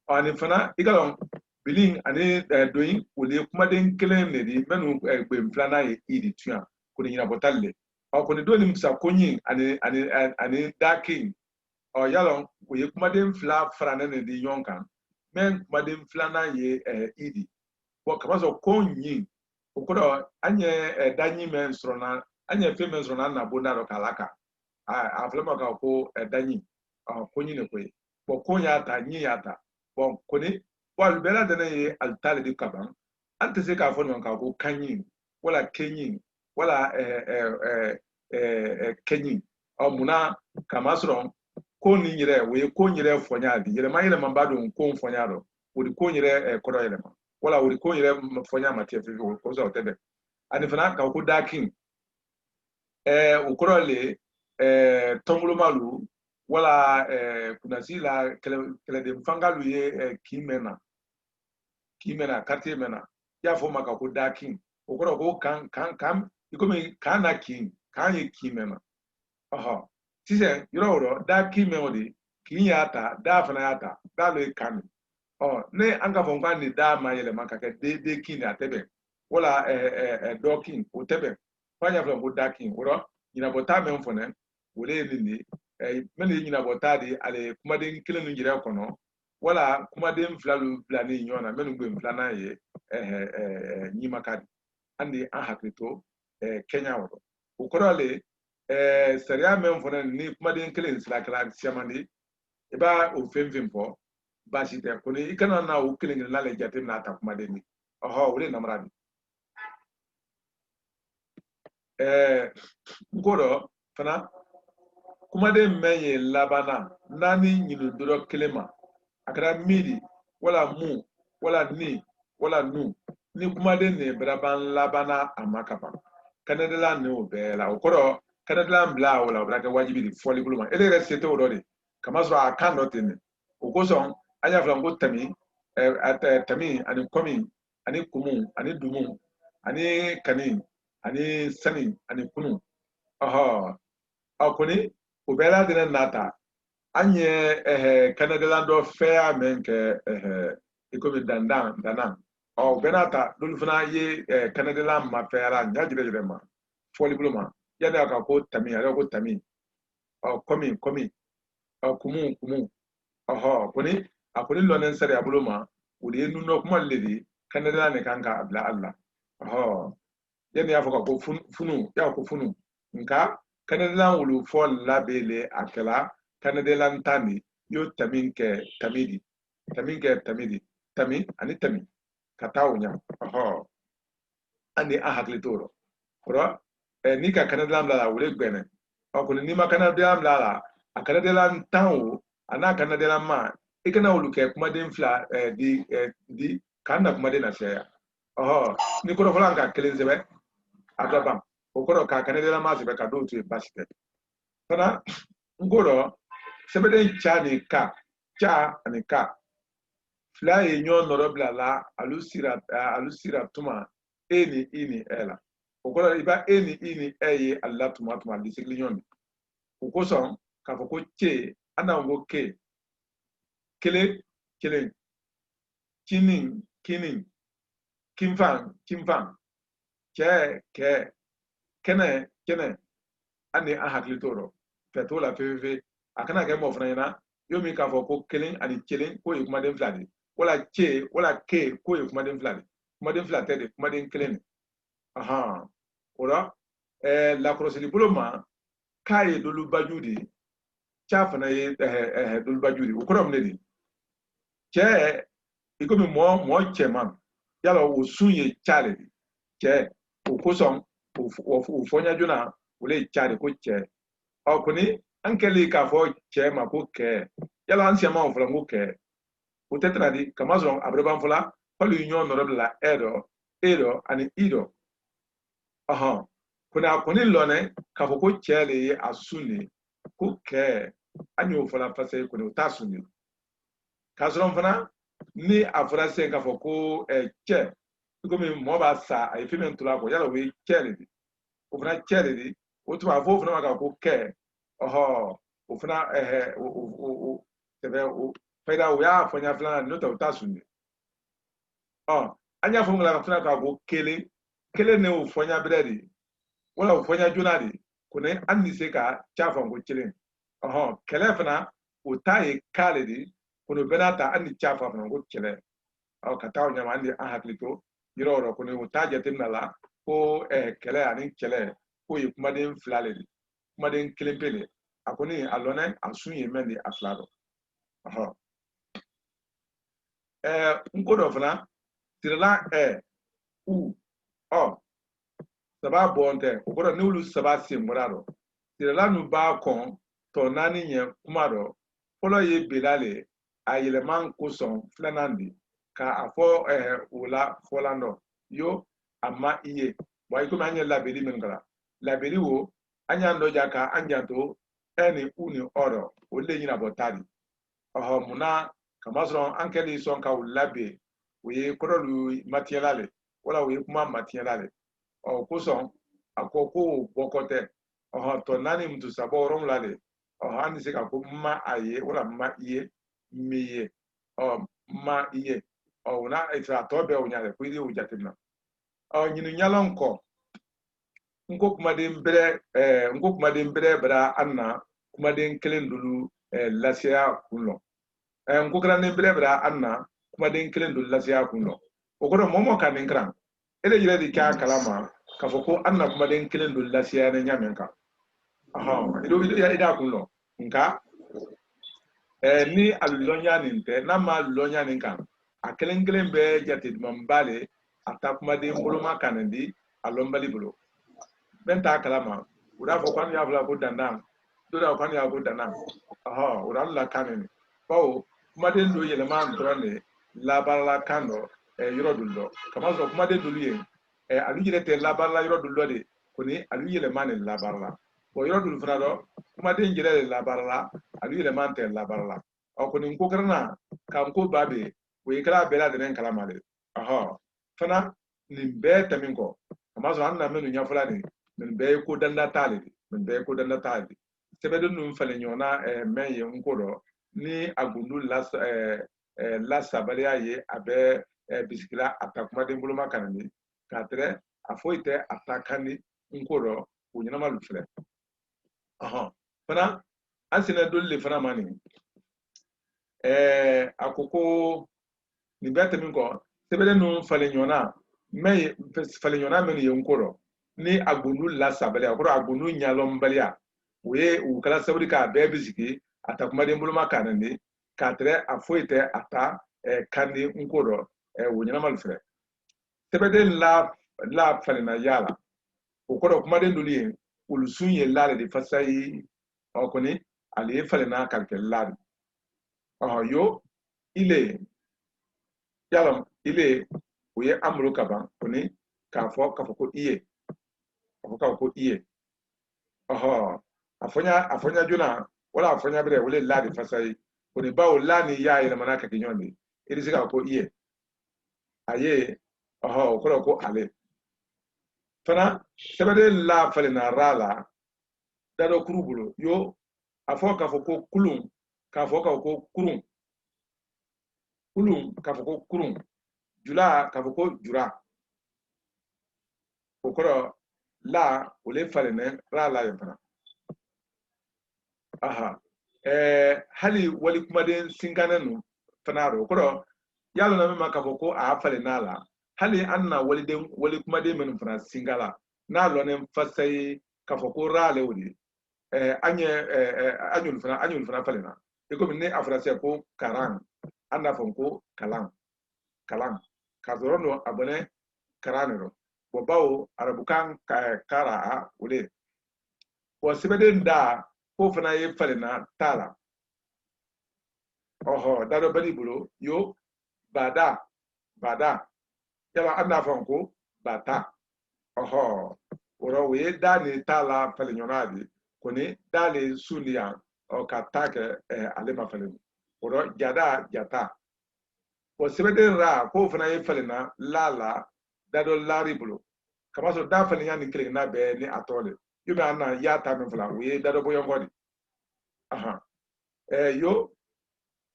ani fana i ka dɔn bilin ani doyin olu ye kumaden kelen de di minnu gbɛn filanan ye i de tuyan kɔni ɲinabɔta de kɔni don ni musa koɲin ani dakin yalɔ o ye kumaden fila faranen de di ɲɔgɔn kan mɛ kumaden filanan ye i de kama sɔrɔ ko ɲin o kɔrɔ an ye daɲi mɛn sɔrɔna an ye fɛn mɛn sɔrɔna an na bonda dɔ k'a la kan a filɛ ma ka ko daɲi ko ɲin de ko ye ko y'a ta ɲin y'a ta kɔni olu bɛɛ lajɛlen ye alitali de ka ban an tɛ se k'a fɔ ɲɔgɔn kan ko kanɲin wala kɛɲin wala kɛɲin munna kama sɔrɔ ko nin yɛrɛ o ye ko yɛrɛ fɔɲa di yɛlɛma b'a dɔn ko fɔɲa dɔn o de ko yɛrɛ kɔrɔ yɛlɛma wala o de ko yɛrɛ fɔɲa ma tigɛ fiyewu o sɔrɔ tɛ dɛ ani fana ka ko dakin o kɔrɔ le tɔnbolomalu wala kunasi la kɛlɛden fangalu ye kin mɛna quartier mɛna i y'a fɔ ma ka ko dakin o kɔrɔ ko kan i komi kan na kin kan ye kin mɛna sisan yɔrɔ o yɔrɔ da kin mɛn o de kin y'a ta da fana y'a ta da lo ye kan ne an ka fɔ k'an ni da ma yɛlɛma ka kɛ den kin de a tɛ bɛn wala dɔ kin o tɛ bɛn f'an y'a fɔ ko da kin o yɔrɔ ɲinabɔta mɛn fɔnɛ o de ye nin de minnu ye ɲinabɔta de ale kumaden kelen ninnu yɛrɛ kɔnɔ wala kumaden fila lu bila ni ɲɔgɔn na minnu bɛ filanan ye ɲimaka de an de an hakili to kɛɲɛ wɔrɔ o kɔrɔ le sariya mɛn fɔnɛ ni kumaden kelen sira kɛra caman de i b'a o fɛn fɔ baasi tɛ ko ni i kana na o kelen kelen n'ale jate minɛ a ta kumaden de o de namara de n ko dɔ fana kumaden mɛn ye labanna naani ɲinu dɔrɔn kelen ma a kɛra miiri wala mun wala ni wala nu ni kumaden ne bɛraban labanna a ma ka ban kɛnɛdala ne o bɛɛ la o kɔrɔ kɛnɛdala bila o la o bɛra kɛ wajibi de fɔli bolo ma ele yɛrɛ se tɛ o dɔ de kama sɔrɔ a kan dɔ ten de o kosɔn an y'a fɔ ko tami ani kɔmi ani kumu ani dumu ani kani ani sani ani kunu kɔni o bɛɛ lajɛlen n'a ta an ye kɛnɛdala dɔ fɛn y'a mɛn kɛ i komi dandan o bɛɛ n'a ta n'olu fana ye kɛnɛdala ma fɛnyara ɲa yɛrɛ ma fɔli bolo ma yanni a ka ko tami ale ko tami kɔmi kumu kɔni a kɔni lɔnnen sariya bolo ma o de ye nundɔ kuma le de kɛnɛdala ne kan ka bila ali la yanni y'a fɔ ka ko funu y'a ko funu nka kɛnɛdala wulu fɔ labele a kɛla kɛnɛdala tan de y'o tami kɛ tami di tami ani tami katawnya ani a haklitoro ora ni ka kanadlam la wure gbene ko ni ma kanadlam la a kanadlam tawo ana kanadlam ma ikana uluke kuma den fla di kanna kuma den asaya ni ko folan ka kelen sebe adaba o ko ka kanadlam ma sebe ka do tu basite kana ngoro sebe den cha ni ka cha ani ka fla e nyo norobla la alusira tuma eni ini ela okola iba eni ini eye Allah tuma disiglinyon ukoson ka foko che ana ngo ke kele kinin kimfan ke kene ani ahaklitoro fetola feve akana ke mo frana yomi ka foko kelen ani kelen ko yikuma den fladi wala ke ko yikuma den fladi kuma den flade kuma den kelen ora la crosse di boloma kai dolu bajudi chafana ye dolu bajudi o korom ne di che ikomi mo chema yala wo sunye chale di che o kosom o fonya juna ole chale ko che o kuni ankeli ka fo che ma ko ke yala ansia ma o fla ngo ke o tetra di kamazon abreban fola polu union honorable la edo ani ido kuna kuni lone ka fo ko chele asuni ko ke anyo fola fase kuni utasuni kasron fana ni afra se ka fo ko che ko mi mo ba sa ai fimen tula ko yala we chele di o fana chele di o tuma fo fana ka ko ke o fana o tebe o faida o ya fanya fana no ta utasuni anya fo ngala fana ka ko kele ne o fanya bredi wala o fanya junadi kune anni se ka chafa ngo chilin kele fana o tayi kale di kuno benata anni chafa fana ngo chile kataw nyama andi ahaklito yiro kune o taje timnala ko kele ani kele ko yikuma den flale di kuma den kelempele akoni alone asunye mendi aflado ngodo fana tirala saba bonte okoro ni ulu saba simuraro tirala nu ba kon to nani nye kumaro polo ye belale ayele man kuson flanandi ka afo ula folando yo amma iye wa iko anya labeli mengala labeli wo anya ndoja ka anjanto eni uni oro ole nyina botari muna kamasron ankeli son ka ulabe we korolu matielale wala we kuma matielale kuson akoko bokote to nani mtu sabo romlale hani se ka ko ma aye wala ma iye miye ma iye na itra tobe onyale ko ide ujatina nyinu nyalonko nko kuma de mbre bra anna kuma de kelen dulu lasia kunlo nko kran de mbre bra anna kuma de kelen dulu lasia kunlo okoro momo kan nkran ele yire di ka kalama ka foko anna kuma den kelen do lasia na nyamenka ido ida kunlo nka ni alulonya ninte na ma alulonya ninka akelen be jati mambale ata kuma den boloma kanandi alombali bolo benta kalama ura foko an ya bla ko dandan do da kan ya ko dandan ura la kanani bawo kuma den do yelema ndrone la bala kando yoro dullo kama so kuma den dulu yen alu yele te la bala yoro dullo de koni alu yele man la bala ko yoro dul frado kuma den jele la bala alu yele man te la bala o koni ko karna kam ko babe we kala bela de nen kala male fana nimbe taminko kama so anna menu nya fulani min be ko danda tali sebe dun fale nyona menye nkodo ni agundu la sabalia ye abe bisikila atakuma den boloma kanani katre afoite atakani nkoro unyana malufre fana ansina dolle fana mani akoko ni bete minko sebele no fale nyona men ye nkoro ni agundu la sabalia akoro agundu nyalombalia we ukala sabrika be bisiki atakuma den boloma kanani katre afoite ata kandi nkoro unyana malufre sɛbɛden la falena yala o kɔrɔ kumaden dolu ye olu sun ye la de fasa ye kɔni ale ye falena ka kɛ la de yo ile yala ile o ye an bolo ka ban kɔni k'a fɔ ko i ye k'a fɔ ko i ye a fɔ ɲa joona wala a fɔ ɲa bɛrɛ o le la de fasa ye kɔni bawo la ni y'a yɛlɛmana ka kɛ ɲɔgɔn de i bɛ se k'a ko i ye a ye o kɔrɔ ko ale fana sɛbɛden la falena ra la dadɔ kuru bolo yo a fɔ k'a fɔ ko kulun k'a fɔ ko kurun kulun k'a fɔ ko kurun jula k'a fɔ ko jura o kɔrɔ la o le falena ra la ye fana hali wali kumaden sinkanɛ nu fana o kɔrɔ yalo na min ma k'a fɔ ko a falena la hali an na wali kumaden minnu fana singala n'a lɔnen fasa ye k'a fɔ ko ra ale o de an y'olu fana falena i komi ne a fɔra sisan ko karan an n'a fɔ ko kalan k'a sɔrɔ no a bɔnɛ karan de don bawo arabukan kara o de sɛbɛden da ko fana ye falena t'a la dadɔ bali bolo yo bada yala an n'a fɔ ko bata o ye da ni t'a la falen ɲɔgɔn de kɔni da le sun de yan ka taa kɛ ale ma falen o jata sɛbɛden ra k'o fana ye falena la dadɔ lari bolo kamasɔrɔ da falenya ni kelenna bɛɛ ni a tɔ de yo bɛ an na y'a ta min fila o ye dadɔ bɔyɔnkɔ de yo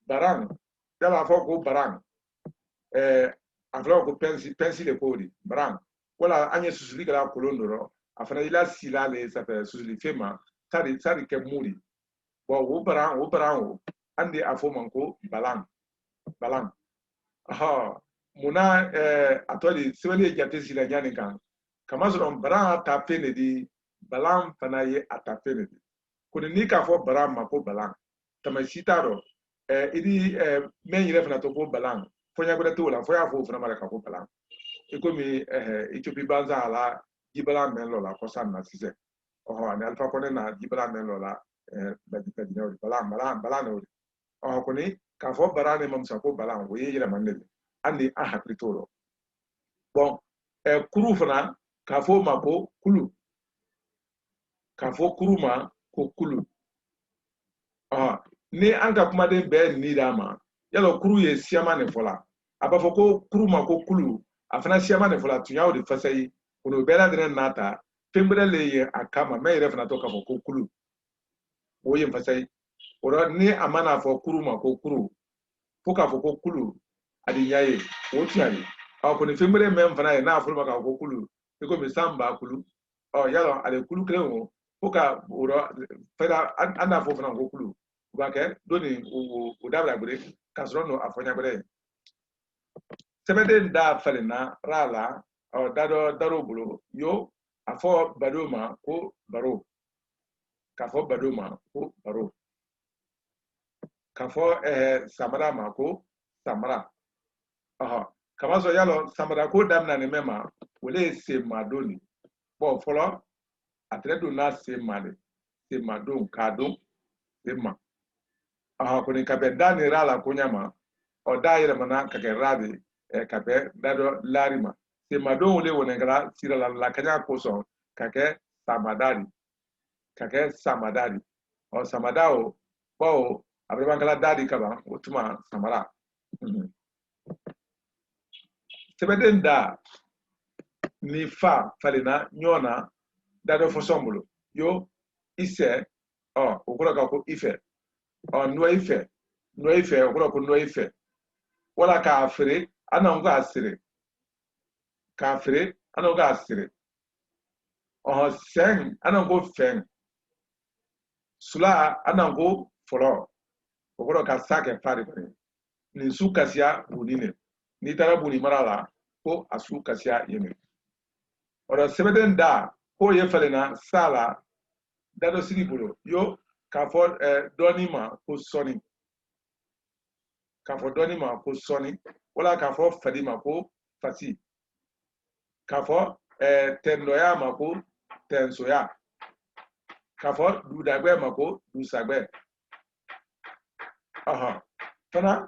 baran yala a fɔ ko baran a fɔra ko pɛnsi de k'o de baran wala an ye susuli kɛra kolon dɔrɔn a fana ila sila le sanfɛ susuli fɛn ma sari kɛ muri o baran o an de a fɔ ma ko balan munna a tɔ de sɛbɛnni ye jate sila ɲani kan kamasɔrɔ baran ta fɛn de di balan fana ye a ta fɛn de di kɔni ni k'a fɔ baran ma ko balan tama si t'a dɔn i di mɛn yɛrɛ fana to ko balan fɔɲa wɛrɛ t'o la fɔ y'a fɔ o fana ma ka ko balan i komi Ethiopie banza a la jibalan mɛn lɔ la kɔsa na sisan ani alifa kɔnɛ na jibalan mɛn lɔ la bɛdinɛw balan n'o de kɔni k'a fɔ baran ne ma musa ko balan o ye yɛlɛmani de an ni an hakili t'o rɔ kuru fana k'a fɔ o ma ko kulu k'a fɔ kuru ma ko kulu ni an ka kumaden bɛɛ ni d'a ma yala kuru ye siyama de fɔ la a b'a fɔ ko kuru ma ko kulu a fana siyama de fɔ la tun y'aw de fasa ye o bɛɛ lajɛlen n'a ta fɛn bɛrɛ le ye a kama mɛ yɛrɛ fana to k'a fɔ ko kulu o ye fasa ye o rɔ ni a mana fɔ kuru ma ko kuru fo k'a fɔ ko kulu a di ɲa ye o tiɲa ye kɔni fɛn bɛrɛ mɛn fana ye n'a fɔra ma k'a fɔ ko kulu i komi san b'a kulu yala ale kulu kelen o fo ka o rɔ fɛnɛ an n'a fɔ fana ko kulu o b'a kɛ don ni o dabila bere k'a sɔrɔ no a fɔɲa bɛrɛ ye sɛbɛden da falena ra la dadɔ bolo yo a fɔ bado ma ko baro k'a fɔ bado ma ko baro k'a fɔ samara ma ko samara kamasɔrɔ yalɔ samara ko daminɛ ni mɛ ma o le ye senmadon de fɔlɔ a tɛrɛ don n'a senmadon k'a don senma kɔni ka bɛn da ni ra la ko ɲa ma da yɛlɛmana ka kɛ ra de ka bɛn dadɔ lari ma senmadon le wɔnɛkɛra sira la kaɲa kosɔn ka kɛ samadari samada o bawo a bɛ kala dadi kaban o tuma samara sɛbɛden da ni fa falena ɲɔgɔn na dadɔ fɔsɔn bolo yo isɛ o kɔrɔ ka ko ifɛ nɔ ifɛ o kɔrɔ ko nɔ ifɛ wala k'a feere an n'anw k'a siri sɛn an n'anw ko fɛn sula an n'anw ko fɔlɔ o kɔrɔ ka sa kɛ fa de kɔni nin su kasiya buni ne n'i taara buni mara la ko a su kasiya yeme ɔrɔ sɛbɛden da k'o ye falena sa la dadɔ sigi bolo yo k'a fɔ dɔɔni ma ko sɔni wala k'a fɔ fadi ma ko fasi kafo tendoya mako tensoya kafo dudagbe mako dusagbe aha fana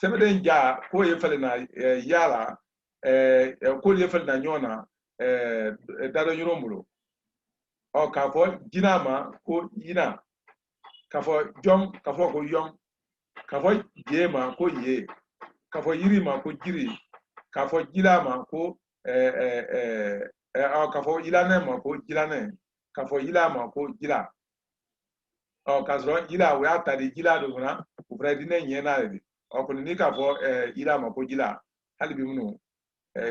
sebeden ja ko ye fale na yala ko ye fale na nyona dado yurombulo o kafo jinama ko yina kafo jom kafo ko yom kafo jema ko ye kafo yirima ko jiri kafo jilama ko kafo yilane ma ko jilane kafo yilama ko jila o kasro jila we atari jila do na ko fredi ne nyena re o ko ni kafo yilama ko jila hali bi munu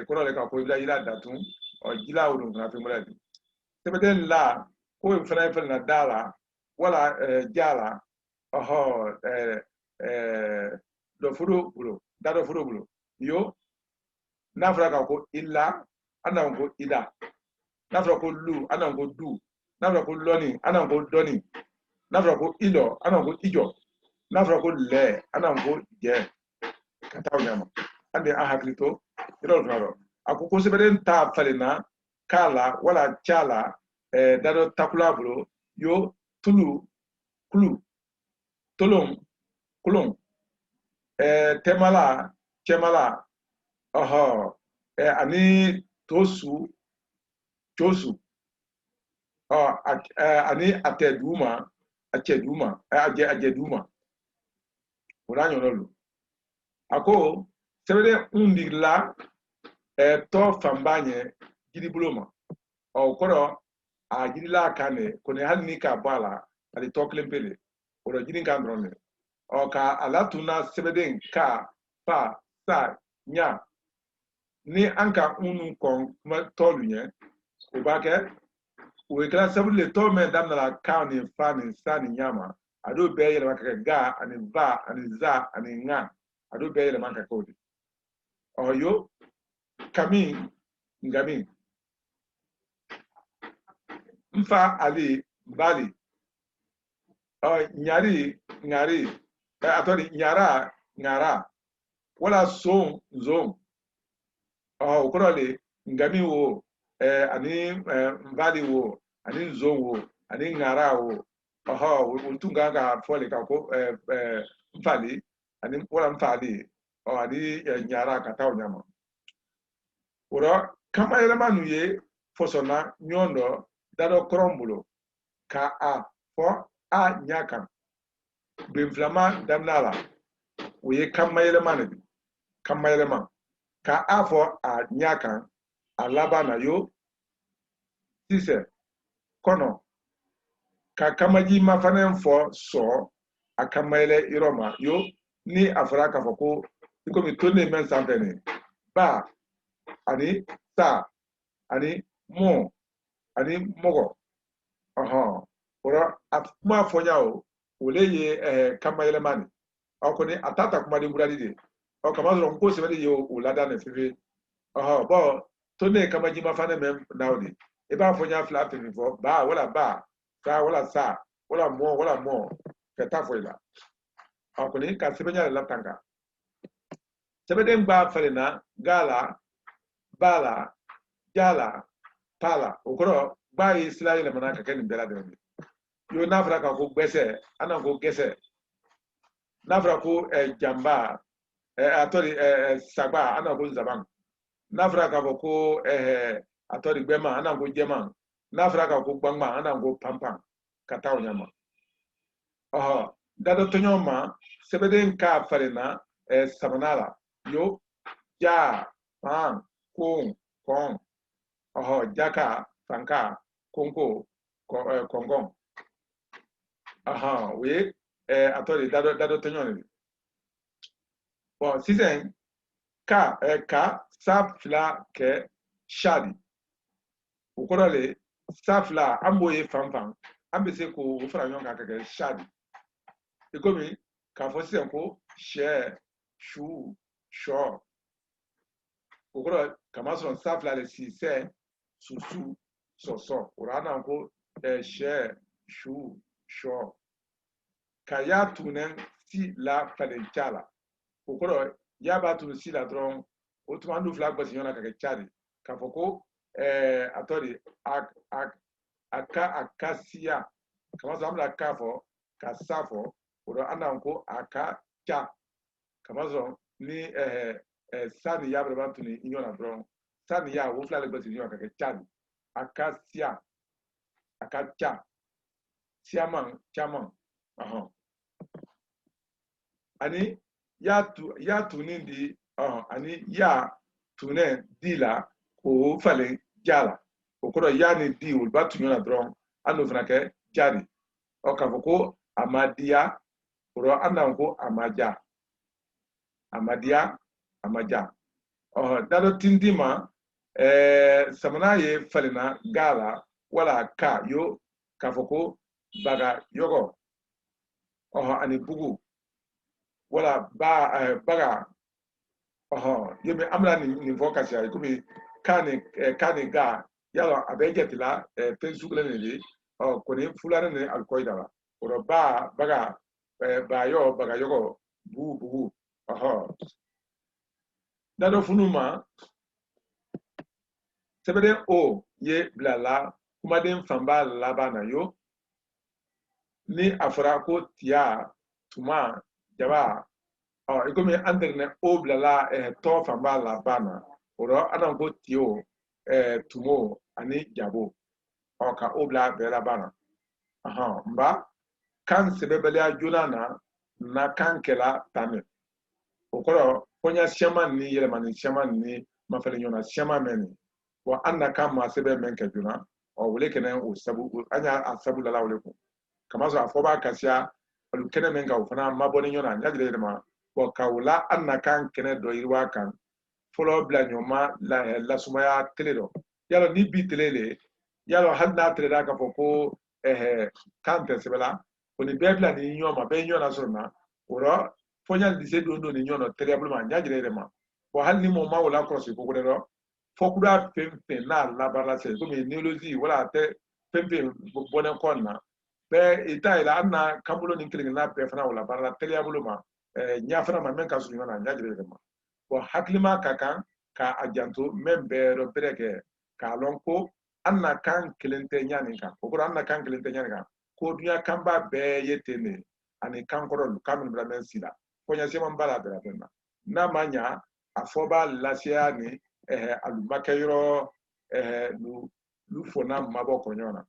ko le kafo yila datun o jila wo do na fe muradi sebeden la ko fredi na dala wala jala oho do furo bulo dado furo bulo yo nafra ka ko illa anan ko ida nafra ko lu anan ko du nafra ko loni anan ko doni nafra ko ilo anan ko ijo nafra ko le anan ko je kataw nyama ande a haklito iro raro akoko sebeden ta falena kala wala chala dado takula bulo yo tulu kulu tolong kulong temala chemala oho ani tosu chosu ani ateduma acheduma ajeduma uranyo lolu ako sebede undigla to fambanye gidibloma o koro a gidila kane kone halni ka bala ali toklempele oro gidin kan drone o ka alatuna sebeden ka pa sa nya ni anka unu kon tolu nye ubake uwekala sabu le to men damna la ka ni fa ni sa ni nyama ado be yele maka ga ani va ani za ani nga ado be yele maka kodi oyo kami ngami mfa ali bali nyari ngari atori nyara ngara wala son zon ukurole ngami wo ani mbali wo ani nzo wo ani ngara wo untunga ga fole ka ko mfali ani wala mfali ani nyara kata nyama uro kama ele manuye fosona nyondo dado krombulo ka a fo a nyaka bimflama damnala uye kama ele manu kama ele man ka afọ a nyaka alaba na yo sise kono ka kamaji mafanen fo so akamaile iroma yo ni afra ka foko iko mi tonne men sampene ba ani sa ani mo ani mogo ora atuma fonya o oleye kamaile mani akoni atata kuma de buradi de o kama zo nko se bede yo ulada na fifi bo tonne kama jima fane mem nawdi e ba fonya flat before ba wala sa wala mo keta foila akoni ka sebenya la tanga sebeden ba falena gala bala jala pala okoro ba isla ile manaka ken bela de yo nafra ka ko gbese ana ko gese nafra ko jamba atori sagba ana ko zaban nafra ka ko atori gbema ana ko jema nafra ka ko gbangba ana ko pampan kata onyama dado tonyoma sebeden ka farena samanala yo ja pan kon jaka fanka konko kongon we atori dado tonyoni bon sisen ka safla ke shadi ukorole safla amboye fanfan ambese ko ufra nyonga ke shadi ikomi ka fosisen ko she shu sho ukoro kama son safla le sise susu soso urana ko she shu sho kaya tunen si la falenchala ukoro ya ba tu si la dron otumandu flag basi yona ka chadi kafoko atori akasia kama so amla kafo kasafo oro ananko akacha kama so ni sani ya bre tuni inyona dron sani ya wo fla le gbesi inyona kake chad akasia akacha siaman chaman ani ya tunin di ani ya tunen dila ko fale jala o ko ya ni di o ba tunyona dron anu fana ke jari o ka ko amadia ro anan ko amaja amadia amaja dalo tindima samana ye falena gala wala ka yo ka ko baga yogo ani bugu wala baga yeme amla ni focus ya ko bi kani ga yalo abejetila pensukle ne ko ni fulana ne alkoida ba oro baga baga yogo bugu dado funuma sebede o ye blala kuma den famba labana yo ni afra ko tia tuma jaba ikomi anderne o blala to famba labana oro anan ko tio tumo ani jabo ka o bla bela bana mba kan sebebele ajunana na kankela tame okoro ponya shaman ni yelemani shaman ni mafale nyona shaman meni wa anna kam ma sebe menke juna o wule kenen o sabu anya asabu la wule ko kama so afoba kasia alu kenen menga o fana maboni nyona nyadire ma bo kawla anna kan kenen do yirwa kan folo bla nyoma la sumaya teledo yalo ni bi telele yalo hadna teleda ka foko kan pesebela oni bebla ni nyoma be nyona sorna oro fonyal dise do ni nyono terriblement nyajire ma bo halni mo ma wala cross ko ko fokura pempe na labara se ko mi neology wala te pempe bonen konna be ita ila na kambulo ni kilin na pe fana wala bara terriblement nya fana ma men ka su nyona nyajire ma bo haklima kaka ka ajanto membe ro bereke ka lonko anna kan kilente nyani ka ko anna kan kilente nyani ka ko dunya kamba be yetene ani kan koro kamun bla men sida ko nya sema mbala bla benna na manya afoba lasia ni alumakayro lu fona mabo konyona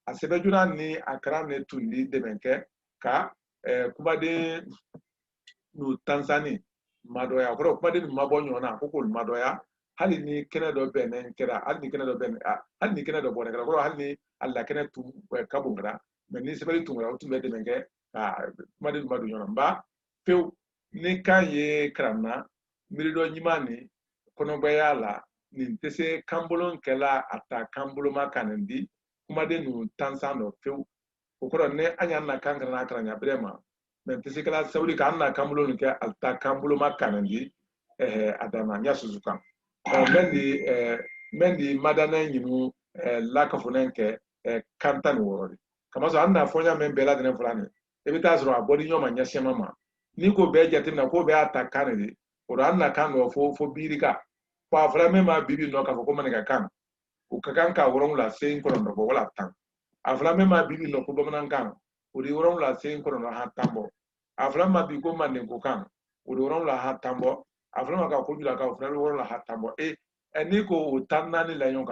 asebejuna ni akra ne tundi demenke ka kubade nu Tanzania madoya ko kubade nu mabo nyona ko madoya hali ni kene do benen kera hali ni kene do ben hali ni kene do bonne kera ko hali ni alla kene tu kabungra men ni sebeli tungra tumbe demenke ka kubade nu mado nyona mba pew ni kaye krana mirido nyimani kono bayala ni tese kambulon kela ata kambuloma kanandi kuma de nu tansano few kokoro ne anya na kankara na kranya brema men tese kala sawri ka na kambulon ke ata kambuloma kanandi adana nya suzukan mendi madana nyinu lakafunen ke kantan worori kama so anna fonya men bela de fulani ebita zro abodi nyoma nya shemama ni ko be jatimna ko be ata kanadi ora anna kan fo birika kwa aframe ma bibi no ka ko manika kan o ka kan ka woron la sein ko no bo wala tan aframe ma bibi no ko bomanan kan o di woron la sein ko no ha tambo aframa bi ko man ko kan o di woron la ha tambo aframa ka ko jula ka o frame woron la ha tambo eni ko tanna ni la yon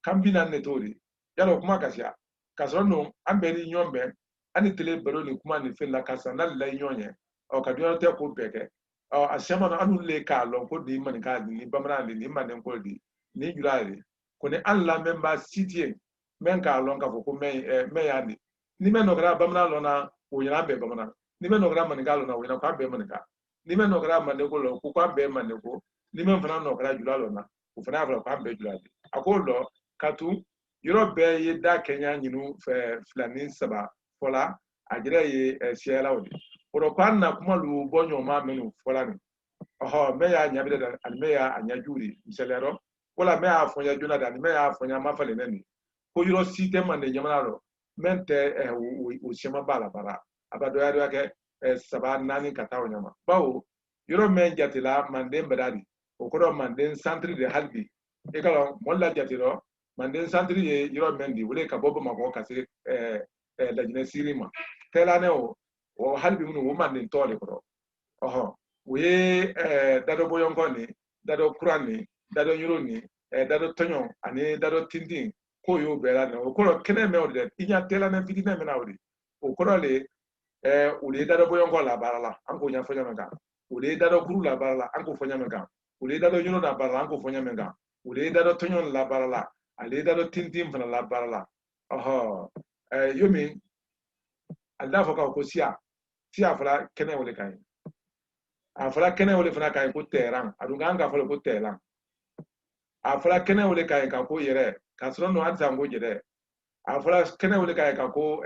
kan bi nan ne tori yalo kuma kasia kaso no ambeni nyombe ani tele bero ni kuma ni fe la kasa na la yonye o ka dio te ko beke asema na anu le ka lon ko di man ka ni bamra ni man ko di ni jurale ko ne alla member city men ka lon ka ko me ya ni men no gra bamra lona o yira be bamra ni men no gra man ka lona o yira ka be man ka ni men no gra man ko lo ko ka be man ko ni men fana no gra jurale lona o fana fala ka be jurale akolo katu yoro be ye da Kenya nyinu flani saba fola ajira ye siela odi oro kwanna kuma lu bonyo ma menu fola ni me ya nyabide da me ya anyajuri miselero wala me ya fonya juna da me ya fonya mafale neni ko yoro site man de nyamalo mente o shema bala bara abado ya yake saba nani katawo nyama bawo yoro me jatila mande mbadadi o ko do mande centre de halbi e kala mo la jatiro manden santri ye yoro mendi wole ka bobo mako kasi la jine sirima tela ne o halbi munu wo manden tole ko oho we dado boyonko ni dado kurani dado yuroni dado tonyo ani dado tindin ko yo bela ne o ko kene me o de inya tela ne vidine me na odi o ko le ule dado boyonko la barala anko nya fonya menga ule dado kuru la barala anko fonya menga ule dado yuno la barala anko fonya menga ule dado tonyo la barala ale dado tindin fana la barala oho yomi alda foka ko sia fala kene wole kai a fala kene wole fana kai ko teran adunga anga fala ko teran a fala kene wole kai ka ko yere ka soro no adza ngo jere a fala kene wole kai ka ko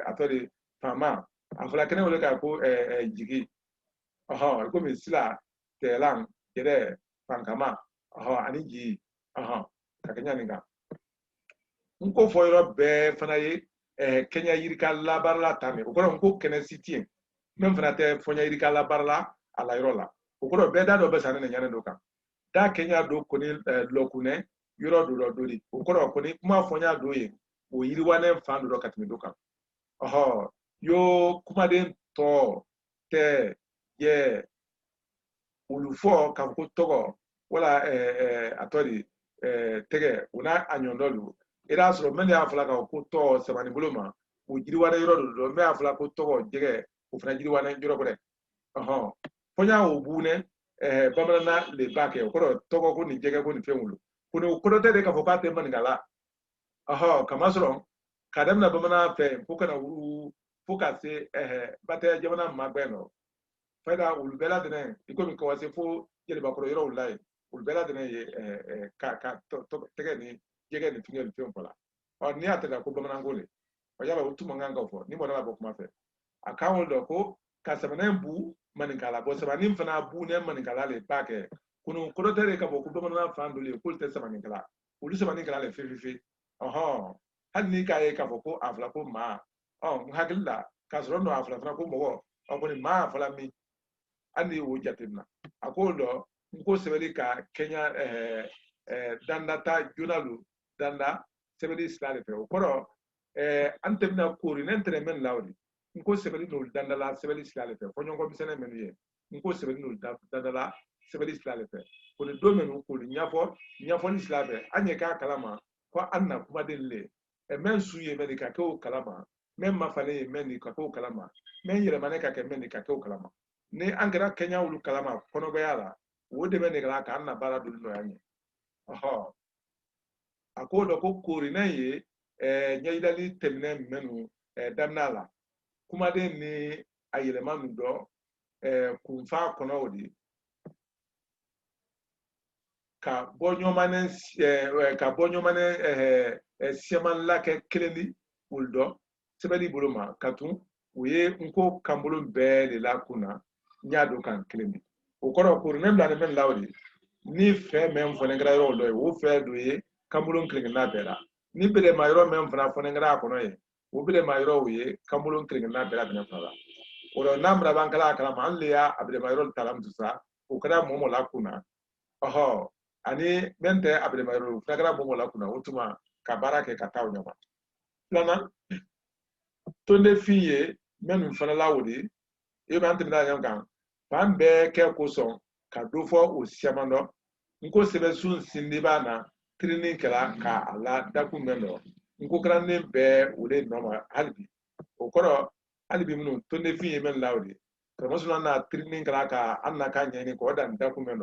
atori fama a fala kene wole kai ko jigi aha ko mi sila teran jere pankama aha ani ji aha ka kenya ninga nko foyro be fana ye kenya yirika labarla tame o ko nko kene sitien même fana te fonya yirika labarla ala yorola o ko be da do be sanene nyane do kan da kenya do koni lokune yoro do dori o ko koni kuma fonya do ye o yiri wane fan do katimi do kan oho yo kuma den to te ye ulufo kan ko togo wala atori tege una anyondolu ira soro men ya fala ka ko to semani buluma o jiri wane yoro do me afala ko togo jege o fana jiri wane yoro bore oho fonya o bune bamana le bake ko togo ko ni jege ko ni fenwulu ko te de ka foka te man ngala oho kama soro kadam na bamana fe foka na wuru foka se bate jamana magbeno fada ulbela dene iko mi ko wase fo yele bakoro yoro ulai ulbela dene ye ka to tege ni jege ni tingel fen pola o ni atela ko bamana ngole o yaba utuma nganga fo ni mo na bokuma fe akawol do ko ka sabana bu maninkala bo sabani fana bu ne maninkala le pake kuno ko tere ka bo ko bamana fandu le ko te sabaninkala ulu sabaninkala le fifi oho hal ni ka e ka ko afla ko ma on hagilla ka soro no afla fana ko mo o ko ni ma afla mi andi wo jatimna akolo nko sebeli ka Kenya danda ta jonalu danda sebeli slale fe okoro antemna kori nentre men lawdi nko sebeli no danda la sebeli slale fe fonyo ko bisene men ye nko sebeli no danda la sebeli slale fe ko ne do men ko nyafo ni slale anye ka kalama ko anna kuma delle men suye men ka ko kalama men mafale men ka ko kalama men yele maneka ke men ka ko kalama ni angara Kenya ulu kalama kono bayala wode be negala ka na bara dul no yanyi oho akodo ko kori na ye nyaidali temne menu damnala kuma de ni ayele manu do kunfa kono wodi ka bonyo manen seman la ke keleni uldo sebeli buluma katun uye nko kambulu be de la kuna nyado kan keleni o koro ko nem la men lawdi ni fe men fo ngra ro lo wo fe do ye kambulu keleni na bera ni bele mayro men fo na fo ngra ko no ye wo bele mayro ye kambulu keleni na bera bena fala o ro namra bankala kala man le ya abele mayro talam tusa o kada momo la kuna oho ani mente abele mayro flagra momo la kuna utuma ka barake ka taw nyama lana to ne fiye men fo na lawdi e ba antim da nyam kan pan be ke ko son ka do fo o siamando nko sebe sun sindi bana training kala ka ala document nko kran ne be wole normal halbi o koro halbi mun to ne fiye men lawdi to mo suna na training kala ka anna ka nyeni ko dan document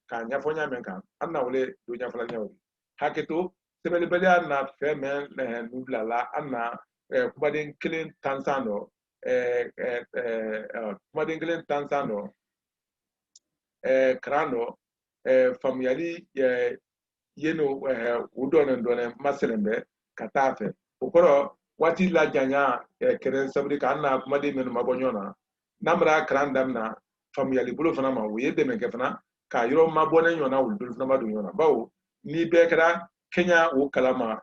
ka nya fo nya men kan anna wole do nya fala nyawdi haketo sebe le bele anna fe men nubla la anna kuma den kelen tansano kuma den kelen tansano krano famuyali yeno udone maselembe katafe okoro wati la janya keren sabri kana kuma de menu mabonyona namra krandam na famuyali bulo fana ma wuye de men kefana ka yoro mabone nyona uldul fana madu nyona bawo ni be kra Kenya wo kalama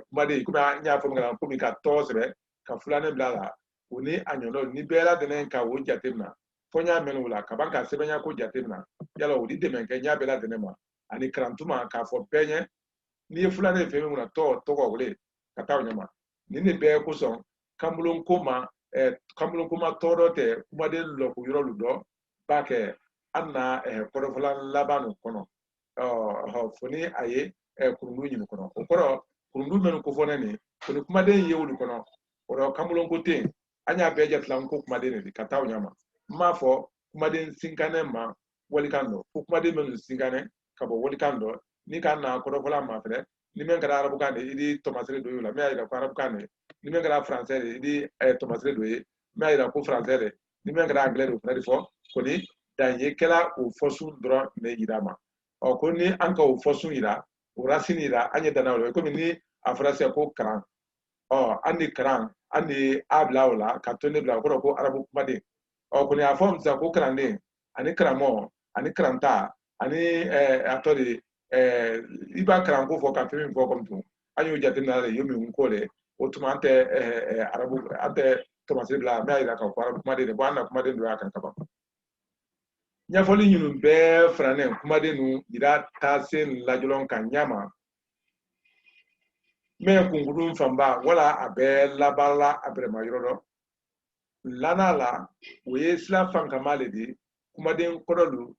kuma de kuma nya fo ngala ko mi ka tosebe ka fulane blala oni anyono ni bela de ka wo jatemna fonya menu la ka banka sebenya ko jatemna yala wodi de men Kenya bela de ma ani karantuma k'a fɔ bɛɛ ɲɛ n'i ye fulani fɛn min kunna tɔgɔ wele ka taa o ɲɛma nin de bɛɛ kosɔn kamalen ko ma tɔɔrɔ tɛ kumaden lɔ ko yɔrɔ lu dɔ b'a kɛ hali na kɔrɔfɔla laban nin kɔnɔ fo ni a ye kurundu ɲini kɔnɔ o kɔrɔ kurundu minnu ko fɔ ne nin ko ni kumaden ye olu kɔnɔ o rɔ kamalen ko tɛ yen an y'a bɛɛ jate ko kumaden de ka taa o ɲɛma n m'a fɔ kumaden sinkanɛ ma walikan dɔ ko kumaden minnu sinkanɛ ka bɔ walikan dɔ ni ka na kɔrɔfɔla ma fɛnɛ ni min kɛra arabukan de i di tɔmasiri dɔ ye o la min y'a yira ko arabukan de ni min kɛra faransɛ de i di tɔmasiri dɔ ye min y'a yira ko faransɛ de ni min kɛra anglais de o fɛnɛ de fɔ ko ni dan ye kɛla o fɔsun dɔrɔn ne yira ma ko ni an ka o fɔsun yira o racine yira an ye danna o la komi ni a fɔra sisan ko karan an ni karan an ni a bila o la ka to ne bila o kɔrɔ ko arabu kumaden ko ni a fɔ sisan ko kalanden ani karamɔgɔ ani karanta ani a tɔ de i b'a karanko fɔ ka fɛn min fɔ kɔmi tun an y'o jateminɛ de ye min ko de o tuma an tɛ arabu an tɛ tɔmasiri bila an b'a yira k'a fɔ arabu kumaden de an na kumaden dɔ y'a kan kaban ɲɛfɔli ninnu bɛɛ faralen kumaden ninnu yira taaseen lajɔlɔn ka ɲama mɛ kunkuru fanba wala a bɛɛ labaarala a bɛrɛma yɔrɔ dɔ lana la o ye sila fankama le di kumaden kɔrɔlu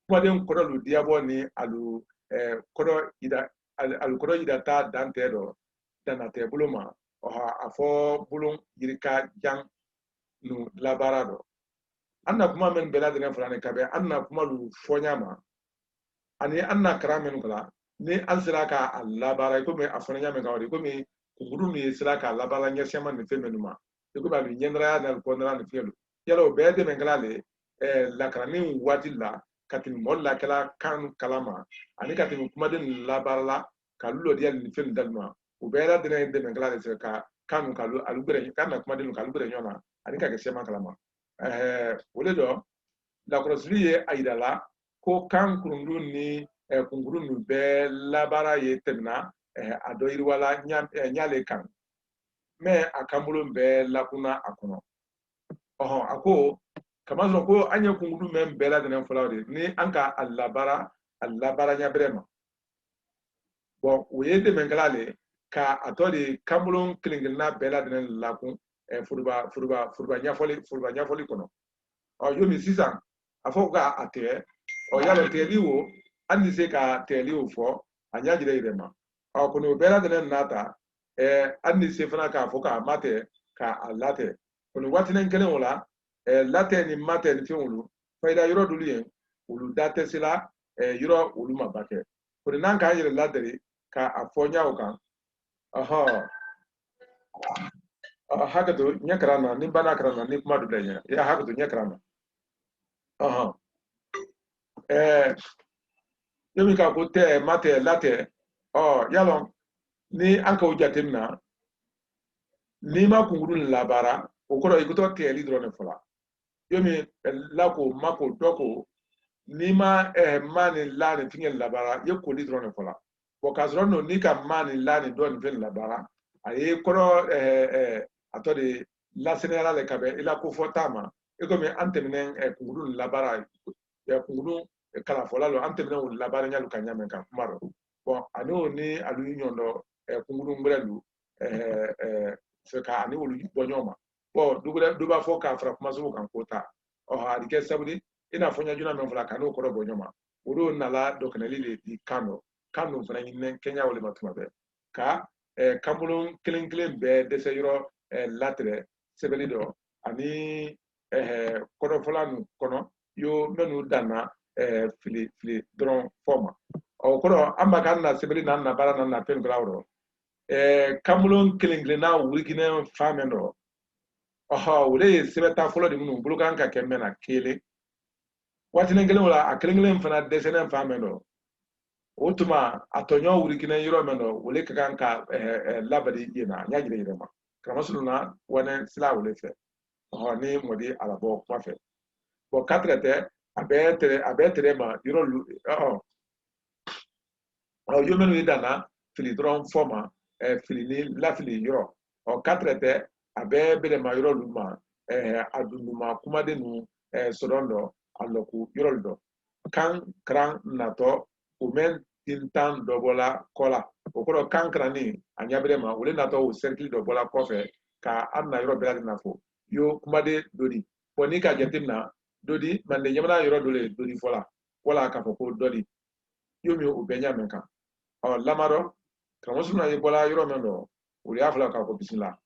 kumaden kɔrɔlu diyabɔ ni alu kɔrɔ yirata dantɛ dɔ danatɛ bolo ma a fɔ bolo yirika jan nu labaara dɔ an na kuma min bɛɛ lajɛlen fara ni ka bɛ an na kuma lu fɔɲa ma ani an na karan min kala ni an sera k'a labaara komi a fɔra ɲa min kan o de komi kunkuru min sera k'a labaara ɲɛsɛma ni fɛn minnu ma komi a bɛ ɲɛnɛrɛya na kɔnɔna ni fɛn yala o bɛɛ dɛmɛ kɛla le lakarani waati la ka tɛmɛ mɔli lakɛla kan kalama ani ka tɛmɛ kumaden labaara la ka lu lɔdiya ni fɛn dalima o bɛɛ lajɛlen dɛmɛ kɛla le sera ka kan ka alu bɛrɛ kan na kumaden ka alu bɛrɛ ɲɔgɔn na ani ka kɛ sɛma kalama o de dɔ lakɔlɔsili ye a yira la ko kan kurundu ni kunkuru ninnu bɛɛ labaara ye tɛmɛna a dɔ yiriwala ɲale kan mɛ a kan bolo bɛɛ lakunna a kɔnɔ a ko kamasɔrɔ ko an ye kunkuru mɛn bɛɛ lajɛlen fɔlɔ de ni an ka a labaara ɲabɛrɛ ma o ye dɛmɛkɛla le ka a tɔ de kanbolo kelen-kelenna bɛɛ lajɛlen lakun foroba ɲɛfɔli kɔnɔ yomi sisan a fɔ k'a tigɛ yalɔ tigɛli wo an tɛ se ka tigɛli o fɔ a ɲa jira yɛrɛ ma kɔni o bɛɛ lajɛlen n'a ta an tɛ se fana k'a fɔ k'a ma tɛ k'a latɛ kɔni waatinin kelen o la latɛ ni ma tɛ ni fɛn olu fayida yɔrɔ dolu ye olu da tɛ se la yɔrɔ olu ma ba kɛ kɔni n'an k'an yɛrɛ ladari k'a fɔ ɲa o kan hakɛto ɲɛ karan na ni banna karan na ni kuma dɔ bɛ ɲɛ i y'a hakɛto ɲɛ karan na yomi ka ko tɛ ma tɛ latɛ yalɔ ni an ka o jateminɛ n'i ma kunkuru labaara o kɔrɔ i kotɔ tigɛli dɔrɔn de fɔla yomi lako mako dɔko n'i ma ma ni la ni fɛngɛ labaara i ye koli dɔrɔn de fɔla k'a sɔrɔ no n'i ka ma ni la ni dɔ ni fɛn labaara a ye kɔrɔ a tɔ de laseneyala le ka bɛ i la ko fɔ t'a ma i komi an tɛmɛnen kunkuru ni labaara kunkuru kalafɔla lo an tɛmɛnen o labaara ɲalu ka ɲamɛ ka kuma dɔ ani o ni alu ɲɔgɔn dɔ kunkuru wɛrɛ lu fɛ ka ani olu bɔ ɲɔgɔn ma dɔ b'a fɔ k'a fara kumaso kan ko ta a bɛ kɛ sababu i n'a fɔ ɲɛjuna min fɔla ka n'o kɔrɔ bɔ ɲɔgɔn ma o do nala dɔ kɛnɛli le di kan dɔ kan dɔ fana ɲininen kɛɲa wale ma tuma bɛɛ ka kanbolo kelen kelen bɛɛ dɛsɛ yɔrɔ latigɛ sɛbɛnni dɔ ani kɔrɔfɔla ninnu kɔnɔ minnu danna fili dɔrɔn fɔ ma o kɔrɔ an b'a ka na sɛbɛnni n'an na baara n'an na fɛn kɛla o rɔ kanbolo kelen kelenna wurikinɛ fan min dɔ o de ye sɛbɛnta fɔlɔ de minnu bolo kan ka kɛ mɛn na kelen waatinin kelen o la a kelen kelen fana dɛsɛlen fan min dɔ o tuma a tɔɲɔ wurikinɛ yɔrɔ min dɔ o le ka kan ka labali yen na a ɲa jira yɛrɛ ma karamɔgɔ na wani sila o le fɛ ni mɔdi alabɔ kuma fɛ katigɛ tɛ a bɛɛ tɛrɛ ma yɔrɔ lu yo minnu ye danna fili dɔrɔn fɔ ma fili ni lafili yɔrɔ katigɛ tɛ a bɛɛ bɛlɛma yɔrɔ lu ma a dunduma kumaden nu sɔrɔ dɔ a lɔku yɔrɔ dɔ kan kran nato o men tintan dobola kola o koro kan krani anyabre ma wole nato o cercle dobola kofe ka amna yoro bela na fo yo kumade dodi poni ka jetimna dodi mande nyamna yoro dole dodi fola wala ka fo ko dodi yo mi o benya menka o lamaro kamosuna yebola yoro mendo o ya fala ka ko bismillah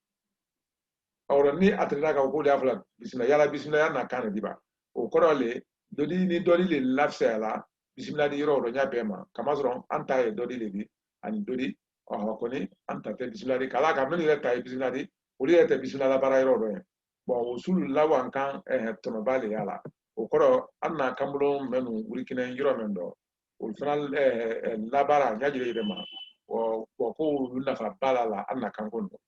awro ni atrina ka ko ya fala bismillah yala bismillah na kan diba o koro le dodi ni dodi le lafsela bismillah di yoro ro nya bema kamazron anta e dodi le bi ani dodi o ko ni anta te bismillah di kala ka men le tay bismillah di o le te bismillah la bara yoro ro bon usulu lawan kan tono bale yala o koro anna kambulo menu wurikine yoro mendo o final la bara nya jire bema o ko nafa bala la anna kan kondo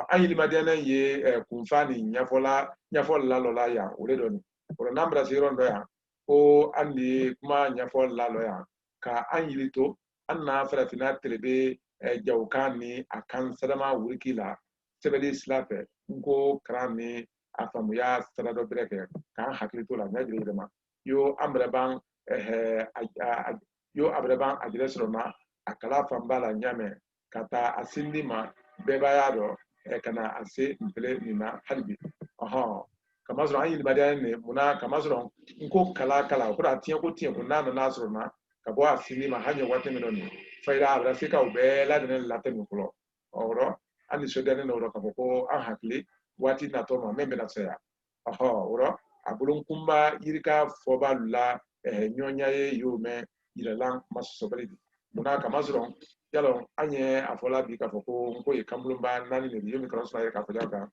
ayi madiana ye kunfani nyafola la lola ya o le doni o nambra siron do ya o andi kuma nyafol la lo ya ka anyilito anna farafina telebe jawkani akan sadama wurikila sebeli slape ngo krami afamuya sadado breke kan hakilito la nyajire ma yo ambreban yo abreban adresro ma akala fambala nyame kata asindi ma bebayado kana ase mpele nina halbi kamazro ayi libadian ne muna kamazro nko kala ko atiya ko tiya ko nana nasro na ka bo asini ma hanya wate me doni faida abra sika ube la de la te mkulo oro ani so dene no ka ko an hakli wati na to ma membe na saya oro abulun kumba yirika fobalula nyonya ye yume ilalang masobali muna kamazro yalo anye afola bi ka foko ko e kambulumba nani ne yomi cross na ka foja ka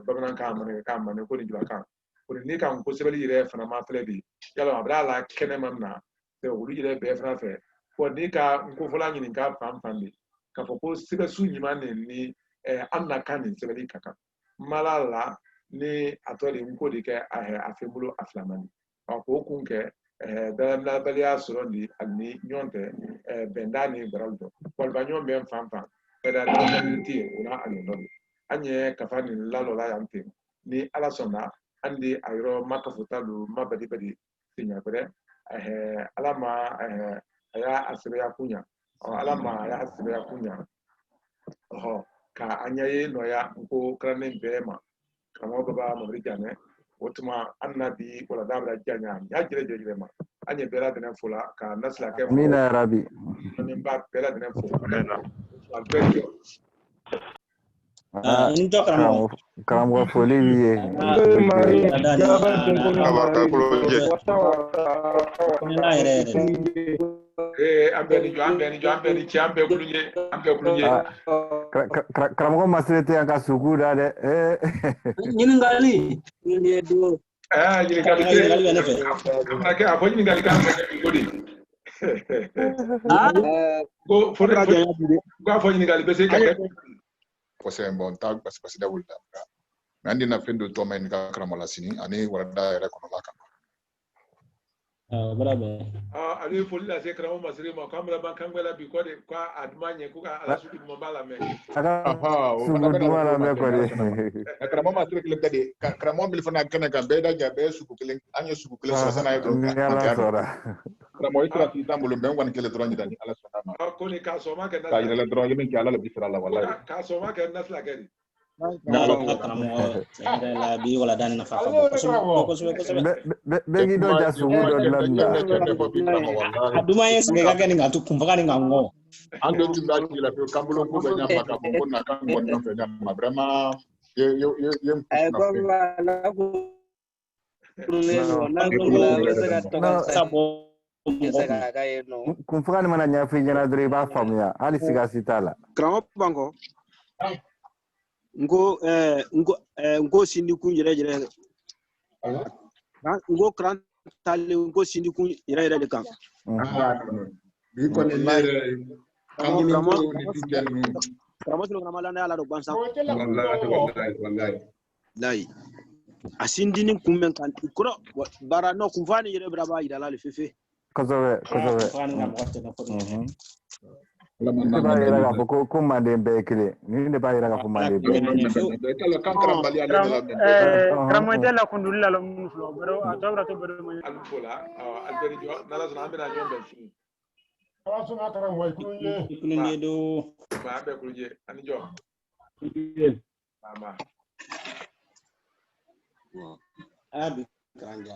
bamanan ka mane ko ni jula kan ko ni kan ko sebeli yire fana ma fele bi yalo abra la kene mamna te o yire be fana fe ko ni ka ko fola nyini ka fam bi ka foko sebe su nyima ne ni anna kan ni sebeli kaka malala ni atoli ko de ke afemulo aflamani ko kunke da balia sorondi ani nyonte bendani baraldo walba nyom ben fanfa da ti una ani no anye kafani lalo la yante ni ala sona andi ayro makafutalu mabadi badi tinya bere alama aya asbe ya kunya alama aya asbe ya kunya ka anyaye no ya ko kranen bema kamo baba mo rijane wotuma annabi wala dabra janya ya jire ma anye bela dene fula ka nasla ke Mina Rabi. min ba bela dene fula alberio Karamwa foli biye. ambeni kulunye Karamwa masrete anga sukura de. Nyini ngali ni do amake abonyi ngali ka ngodi go for go abonyi ngali bese ka Pose bon tag pas da wulda andi na fendo to men ka kramola sini ani warada era kono laka bravo ali foli la se kramo masiri ma kamera ban kangwela bi ko de kwa admanye ku ala su mo bala me Suguduma la me ko de. Kramo masiri kile kadi kramo bil fana kana kan be da jabe su ku kile anya su ku kile so sana yo kramo itra ti tambulo ben wan kile tronyi dani ala so ma ko ni ka so ma ke na ka ile tronyi men ki ala le bisra la wallahi ka so ma ke nasla gari dalo karammo sende la bi wala dan na fa ko Begi do ja sugudo landa. aduma yes me ga gani ngatu kumva ni ngango ando timba ki la ko kambulo ko be nyamba ka ko na kan mon no fe nyamba vraiment ye ko la ko Kumfugani mana nyafi jana dure ba famya hali siga sitala. Kramo bango ngo sindi kun jere ngo kran tali ngo sindi kun jere de kan bi ko ne lere kambulo ko ni titel kramo silo kramo la na ala do bansa wallahi lai asindi ni kummen kan kuro bara no kumfani jere braba idala le fefe Kozowe. Ne b'a yira k'a fɔ ko Manden bɛɛ ye kelen ni ne b'a yira k'a fɔ Manden bɛɛ ye kelen. karamɔgɔ tɛ lakunduli la mun filɛ bɛrɛ a tɔ bɛra to bɛrɛ ma alfola alberi jo nala sona ambena jo be fi ala sona karamɔgɔ kulunye do ma be kuluje ani jo mama abi karanja